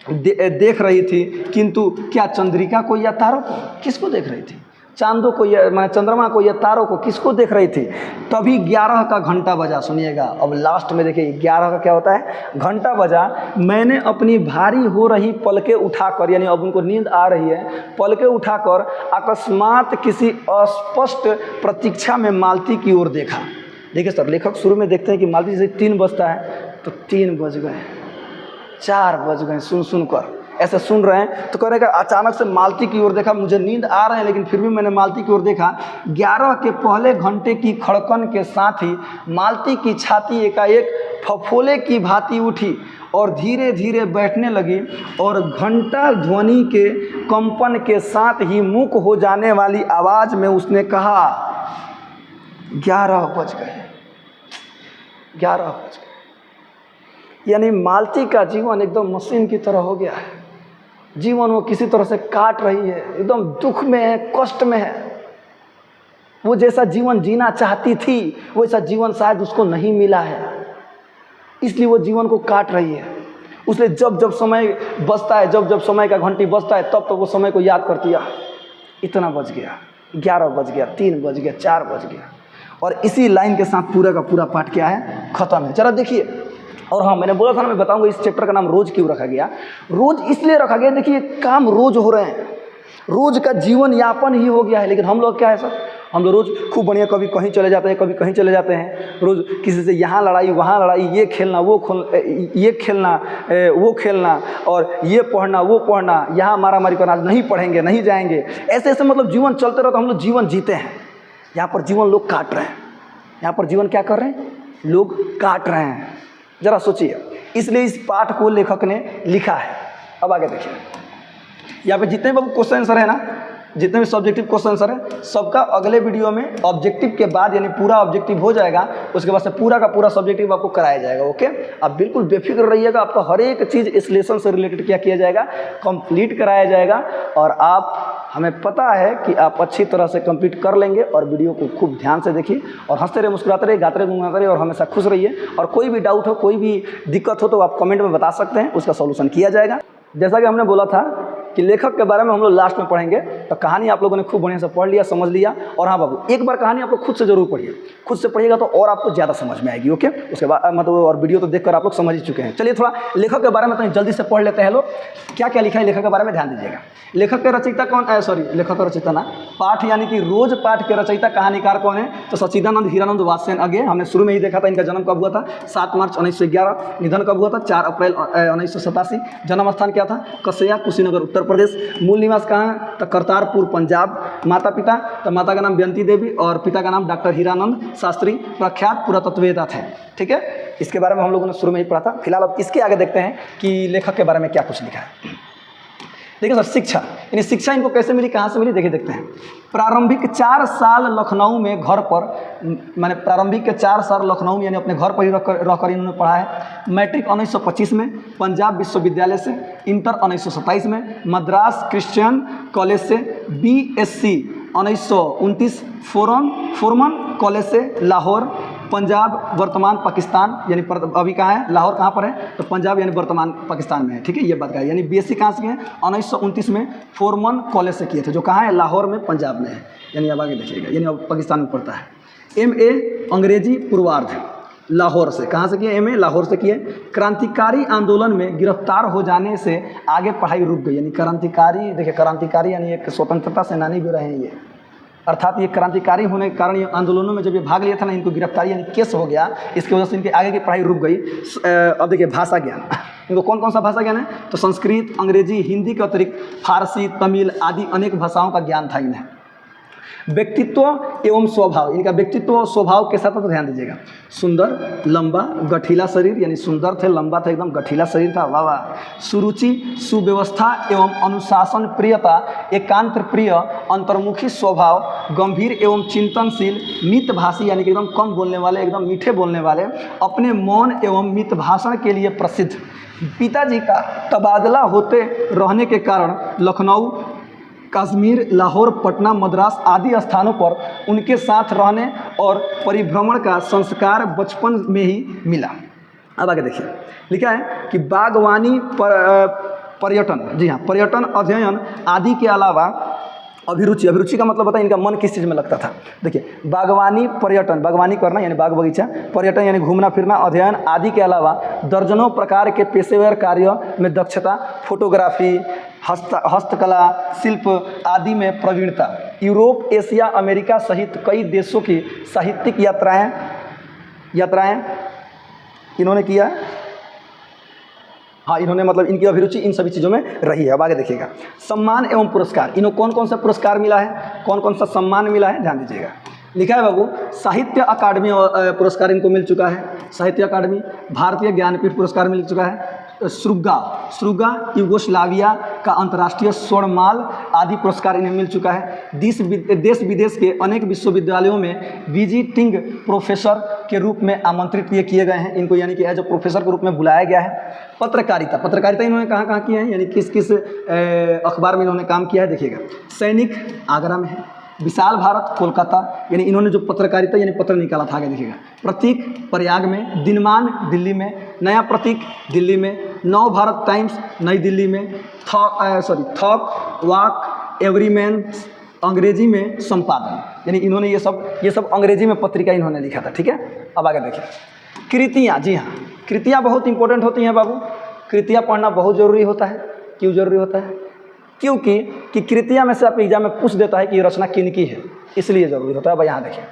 देख रही थी, किंतु क्या चंद्रिका को या तारों को, किसको देख रही थी, चांदों को या मैं चंद्रमा को या तारों को, किसको देख रही थी। तभी 11 का घंटा बजा। सुनिएगा अब लास्ट में देखिए 11 का क्या होता है, घंटा बजा। मैंने अपनी भारी हो रही पलकें उठाकर, यानी अब उनको नींद आ रही है, पलकें उठाकर अकस्मात किसी अस्पष्ट प्रतीक्षा में मालती की ओर देखा। देखिए सर, लेखक शुरू में देखते हैं कि मालती जैसे 3 बजता है तो 3 बज गए, 4 बज गए, सुन कर ऐसे सुन रहे हैं। तो कह रहे अचानक से मालती की ओर देखा, मुझे नींद आ रहे हैं लेकिन फिर भी मैंने मालती की ओर देखा। 11 के पहले घंटे की खड़कन के साथ ही मालती की छाती एकाएक फफोले की भांति उठी और धीरे धीरे बैठने लगी, और घंटा ध्वनि के कंपन के साथ ही मूक हो जाने वाली आवाज़ में उसने कहा, 11 बज गए, 11 बज गए। यानी मालती का जीवन एकदम मशीन की तरह हो गया है, जीवन वो किसी तरह से काट रही है, एकदम दुख में है, कष्ट में है। वो जैसा जीवन जीना चाहती थी वैसा जीवन शायद उसको नहीं मिला है, इसलिए वो जीवन को काट रही है। उसलिए जब जब समय बजता है, जब जब समय का घंटी बजता है, तब तो वो समय को याद करती है, इतना बज गया, 11 बज गया, 3 बज गया, 4 बज गया। और इसी लाइन के साथ पूरा का पूरा पाठ क्या है, खत्म है। जरा देखिए, और हाँ मैंने बोला था ना, मैं बताऊंगा इस चैप्टर का नाम रोज क्यों रखा गया। रोज इसलिए रखा गया, देखिए काम रोज हो रहे हैं, रोज का जीवन यापन ही हो गया है। लेकिन हम लोग क्या है सर, हम लोग रोज खूब बढ़िया कभी कहीं चले जाते हैं, कभी कहीं चले जाते हैं, रोज किसी से यहाँ लड़ाई वहाँ लड़ाई, ये खेलना वो खेलना वो खेलना, और ये पढ़ना वो पढ़ना, यहाँ मारा मारी करना, आज नहीं पढ़ेंगे नहीं जाएंगे, ऐसे ऐसे मतलब जीवन चलते रहता। हम लोग जीवन जीते हैं, यहाँ पर जीवन लोग काट रहे हैं, यहाँ पर जीवन क्या कर रहे हैं, लोग काट रहे हैं। जरा सोचिए, इसलिए इस पाठ को लेखक ने लिखा है। अब आगे देखिए, यहाँ पे जितने भी क्वेश्चन आंसर है ना, जितने भी सब्जेक्टिव क्वेश्चन आंसर है, सबका अगले वीडियो में ऑब्जेक्टिव के बाद, यानी पूरा ऑब्जेक्टिव हो जाएगा, उसके बाद से पूरा का पूरा सब्जेक्टिव आपको कराया जाएगा। ओके, आप बिल्कुल बेफिक्र रहिएगा, आपका हर एक चीज़ इस लेसन से रिलेटेड क्या किया जाएगा, कंप्लीट कराया जाएगा। और आप, हमें पता है कि आप अच्छी तरह से कंप्लीट कर लेंगे। और वीडियो को खूब ध्यान से देखिए, और हंसते रहे, मुस्कुराते रहे, गाते रहे, गुनगुनाते रहे, और हमेशा खुश रहिए। और कोई भी डाउट हो, कोई भी दिक्कत हो तो आप कमेंट में बता सकते हैं, उसका सॉल्यूशन किया जाएगा। जैसा कि हमने बोला था कि लेखक के बारे में हम लोग लास्ट में पढ़ेंगे। तो कहानी आप लोगों ने खूब बढ़िया से पढ़ लिया, समझ लिया। और हाँ बाबू, एक बार कहानी आप लोग खुद से जरूर पढ़िए, खुद से पढ़िएगा तो और आपको ज़्यादा समझ में आएगी। ओके, उसके बाद मतलब और वीडियो तो देखकर आप लोग समझ ही चुके हैं। चलिए थोड़ा लेखक के बारे में तो जल्दी से पढ़ लेते हैं लोग, क्या क्या लिखा है लेखक के बारे में ध्यान दीजिएगा। लेखक के रचयिता कौन है? सॉरी, लेखक का रचयिता ना, पाठ यानी कि रोज पाठ के रचयिता कहानीकार कौन है? तो सच्चिदानंद हीरानंद वात्स्ययन अगे। हमने शुरू में ही देखा था इनका जन्म कब हुआ था, 7 मार्च 1911। निधन कब हुआ था? 4 अप्रैल 1987। जन्म स्थान क्या था? कसया, कुशीनगर, उत्तर प्रदेश। मूल निवास कहाँ है? तो करतारपुर, पंजाब। माता पिता, तो माता का नाम बेंती देवी और पिता का नाम डॉक्टर हीरानंद शास्त्री, प्रख्यात पुरातत्ववेत्ता थे। ठीक है, इसके बारे में हम लोगों ने शुरू में ही पढ़ा था। फिलहाल अब इसके आगे देखते हैं कि लेखक के बारे में क्या कुछ लिखा है। देखिए सर, शिक्षा, यानी शिक्षा इनको कैसे मिली, कहाँ से मिली, देखिए देखते हैं। प्रारंभिक 4 साल लखनऊ में घर पर, मैंने प्रारंभिक के 4 साल लखनऊ में यानी अपने घर पर ही रहकर इन्होंने पढ़ा है। मैट्रिक 1925 में पंजाब विश्वविद्यालय से, इंटर 1927 में मद्रास क्रिश्चियन कॉलेज से, BSc 1929 फोरमन कॉलेज से लाहौर, पंजाब वर्तमान पाकिस्तान, यानी अभी कहाँ है, लाहौर कहाँ पर है, तो पंजाब यानी वर्तमान पाकिस्तान में है। ठीक है, ये बात का है। यानी BSc कहाँ से किए हैं? 1929 में फोरमन कॉलेज से किए थे, जो कहाँ है, लाहौर में, पंजाब में है। यानी अब आगे देखिएगा, यानी अब पाकिस्तान में पड़ता है। MA अंग्रेजी पूर्वार्ध, लाहौर से। कहाँ से किए? MA लाहौर से किए। क्रांतिकारी आंदोलन में गिरफ्तार हो जाने से आगे पढ़ाई रुक गई। यानी क्रांतिकारी, देखिए क्रांतिकारी यानी एक स्वतंत्रता सेनानी भी रहे हैं ये, अर्थात ये क्रांतिकारी होने के कारण ये आंदोलनों में जब ये भाग लिया था ना, इनको गिरफ्तारी यानी केस हो गया, इसकी वजह से इनकी आगे की पढ़ाई रुक गई। अब देखिए भाषा ज्ञान, इनको कौन कौन सा भाषा ज्ञान है? तो संस्कृत, अंग्रेजी, हिंदी के अतिरिक्त फारसी, तमिल आदि अनेक भाषाओं का ज्ञान था इन्हें। व्यक्तित्व एवं स्वभाव, इनका व्यक्तित्व और स्वभाव के साथ तो ध्यान दीजिएगा। सुंदर, लंबा, गठीला शरीर, यानी सुंदर थे, लंबा था, एकदम गठीला शरीर था, वाह वाह। सुरुचि, सुव्यवस्था एवं अनुशासन प्रियता, एकांत प्रिय, अंतर्मुखी स्वभाव, गंभीर एवं चिंतनशील, मितभाषी यानी कि एकदम कम बोलने वाले, एकदम मीठे बोलने वाले, अपने मौन एवं मित भाषण के लिए प्रसिद्ध। पिताजी का तबादला होते रहने के कारण लखनऊ, कश्मीर, लाहौर, पटना, मद्रास आदि स्थानों पर उनके साथ रहने और परिभ्रमण का संस्कार बचपन में ही मिला। अब आगे देखिए, लिखा है कि बागवानी पर्यटन, जी हाँ, पर्यटन अध्ययन आदि के अलावा अभिरुचि, अभिरुचि का मतलब बताइए इनका मन किस चीज़ में लगता था। देखिए, बागवानी पर्यटन, बागवानी करना यानी बाग बगीचा, पर्यटन यानी घूमना फिरना, अध्ययन आदि के अलावा दर्जनों प्रकार के पेशेवर कार्यों में दक्षता, फोटोग्राफी, हस्तकला, शिल्प आदि में प्रवीणता। यूरोप, एशिया, अमेरिका सहित कई देशों की साहित्यिक यात्राएं इन्होंने किया। हाँ, इन्होंने मतलब इनकी अभिरुचि इन सभी चीज़ों में रही है। अब आगे देखिएगा, सम्मान एवं पुरस्कार, इन्हों कौन कौन सा पुरस्कार मिला है, कौन कौन सा सम्मान मिला है, ध्यान दीजिएगा। लिखा है बाबू, साहित्य अकादमी पुरस्कार इनको मिल चुका है, साहित्य अकादमी, भारतीय ज्ञानपीठ पुरस्कार मिल चुका है, श्रुगा युगोस्लाविया का अंतर्राष्ट्रीय स्वर्णमाल आदि पुरस्कार इन्हें मिल चुका है। देश विदेश के अनेक विश्वविद्यालयों में विजिटिंग प्रोफेसर के रूप में आमंत्रित ये किए गए हैं इनको, यानी कि एज ए प्रोफेसर के रूप में बुलाया गया है। पत्रकारिता इन्होंने कहाँ कहाँ किए हैं, यानी किस किस अखबार में इन्होंने काम किया है, देखिएगा। सैनिक आगरा में है, विशाल भारत कोलकाता, यानी इन्होंने जो पत्रकारिता यानी पत्र निकाला था, आगे देखिएगा। प्रतीक प्रयाग में, दिनमान दिल्ली में, नया प्रतीक दिल्ली में, नव भारत टाइम्स नई दिल्ली में, थॉक वॉक एवरीमैन अंग्रेजी में संपादन, यानी इन्होंने ये सब अंग्रेजी में पत्रिका इन्होंने लिखा था। ठीक है, अब आगे देखिए। कृतियाँ, जी हाँ, कृतियाँ बहुत इंपॉर्टेंट होती हैं बाबू, कृतियाँ पढ़ना बहुत ज़रूरी होता है। क्यों ज़रूरी होता है? क्योंकि कृतियाँ में से आप एग्जाम में पूछ देता है कि ये रचना किनकी है, इसलिए ज़रूरी होता है। अब यहाँ देखिए,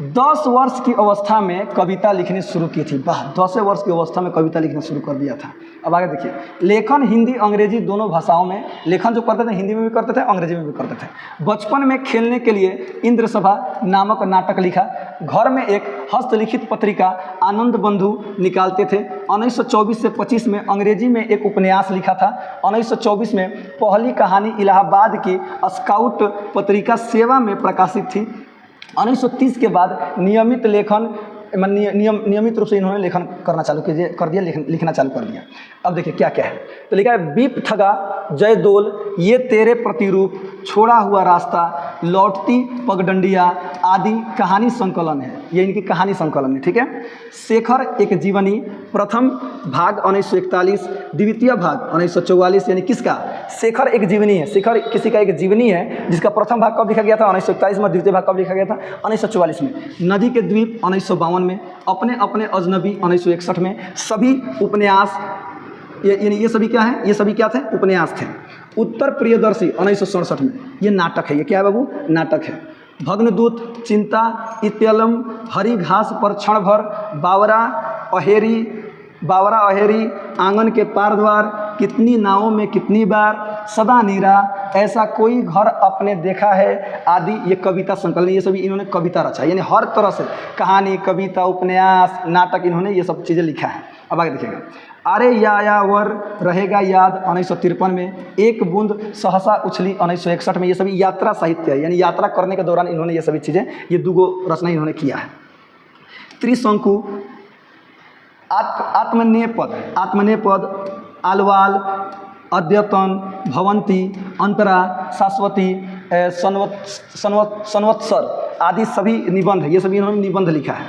10 वर्ष की अवस्था में कविता लिखनी शुरू की थी। वाह, 10 वर्ष की अवस्था में कविता लिखना शुरू कर दिया था। अब आगे देखिए, लेखन हिंदी अंग्रेजी दोनों भाषाओं में लेखन जो करते थे, हिंदी में भी करते थे, अंग्रेजी में भी करते थे। बचपन में खेलने के लिए इंद्र सभा नामक नाटक लिखा। घर में एक हस्तलिखित पत्रिका आनंद बंधु निकालते थे। 1924 से 25 में अंग्रेजी में एक उपन्यास लिखा था। 1924 में पहली कहानी इलाहाबाद की स्काउट पत्रिका सेवा में प्रकाशित थी। 1930 के बाद नियमित रूप से इन्होंने लेखन करना चालू कर दिया, लिखना चालू कर दिया। अब देखिए क्या क्या है, तो लिखा है, बीप ठगा जय दोल ये तेरे प्रतिरूप, छोड़ा हुआ रास्ता, लौटती पगडंडिया आदि कहानी संकलन है। ये इनकी कहानी संकलन है, ठीक है। शेखर एक जीवनी, प्रथम भाग 1941, द्वितीय भाग 1944, यानी किसका? शेखर एक जीवनी है। शेखर किसी का एक जीवनी है जिसका प्रथम भाग कब लिखा गया था? 1941 में। द्वितीय भाग कब लिखा गया था? 1944 में। नदी के द्वीप 1952 में। अपने अपने अजनबी 1961 में। सभी उपन्यास, ये सभी क्या है? ये सभी क्या थे? उपन्यास थे। उत्तर प्रियदर्शी 1967 में। ये नाटक है। ये क्या है बाबू? नाटक है। भग्नदूत, चिंता, इत्यलम, हरी घास पर क्षण भर, बावरा अहेरी, आंगन के पार द्वार, कितनी नावों में कितनी बार, सदा नीरा, ऐसा कोई घर आपने देखा है आदि, ये कविता संकलन। ये सभी इन्होंने कविता रचा है, यानी हर तरह से कहानी, कविता, उपन्यास, नाटक, इन्होंने ये सब चीज़ें लिखा है। अब आगे देखिएगा। अरे यायावर रहेगा याद 1953 में। एक बूंद सहसा उछली 1961 में। ये सभी यात्रा साहित्य है, यानी यात्रा करने के दौरान इन्होंने ये सभी चीज़ें, ये दुगो रचना इन्होंने किया है। त्रिशंकु, आत्मनेपद, आलवाल, अद्यतन, भवंती, अंतरा, शाश्वती, संवत्सर आदि सभी निबंध, ये सभी इन्होंने निबंध लिखा है।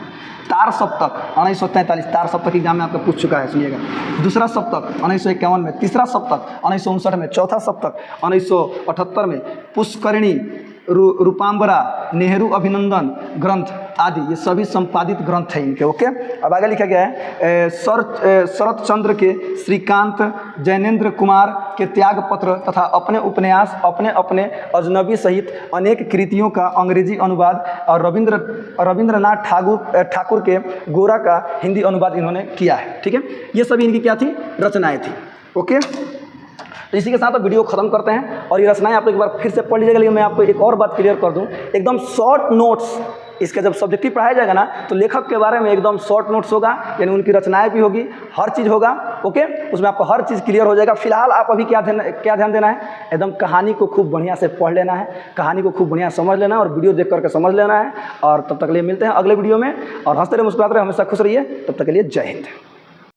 तार सप्तक 1943, तार सप्तक एग्जाम में आपका पूछ चुका है, सुनिएगा। दूसरा सप्तक 1951 में। तीसरा सप्तक 1959 में। चौथा सप्तक 1978 में। पुष्करिणी, रूपांबरा, नेहरू अभिनंदन ग्रंथ आदि, ये सभी संपादित ग्रंथ हैं इनके। ओके, अब आगे लिखा गया है शरत चंद्र के, श्रीकांत, जैनेन्द्र कुमार के त्याग पत्र तथा अपने उपन्यास, अपने अपने अजनबी सहित अनेक कृतियों का अंग्रेजी अनुवाद, और रविंद्रनाथ ठाकुर के गोरा का हिंदी अनुवाद इन्होंने किया है, ठीक है। ये सभी इनकी क्या थी? रचनाएँ थी। ओके, तो इसी के साथ अब वीडियो खत्म करते हैं, और ये रचनाएं आप एक बार फिर से पढ़ लीजिएगा। लेकिन मैं आपको एक और बात क्लियर कर दूं, एकदम शॉर्ट नोट्स, इसका जब सब्जेक्टिव पढ़ाया जाएगा ना, तो लेखक के बारे में एकदम शॉर्ट नोट्स होगा, यानी उनकी रचनाएं भी होगी, हर चीज़ होगा। ओके, उसमें आपको हर चीज़ क्लियर हो जाएगा। फिलहाल आप अभी क्या ध्यान देना है? एकदम कहानी को खूब बढ़िया से पढ़ लेना है, कहानी को खूब बढ़िया समझ लेना है, और वीडियो देख करके समझ लेना है। और तब तक के लिए मिलते हैं अगले वीडियो में, और हंसते रहे, मुस्कुराते रहे, हमेशा खुश रहिए। तब तक के लिए जय हिंद।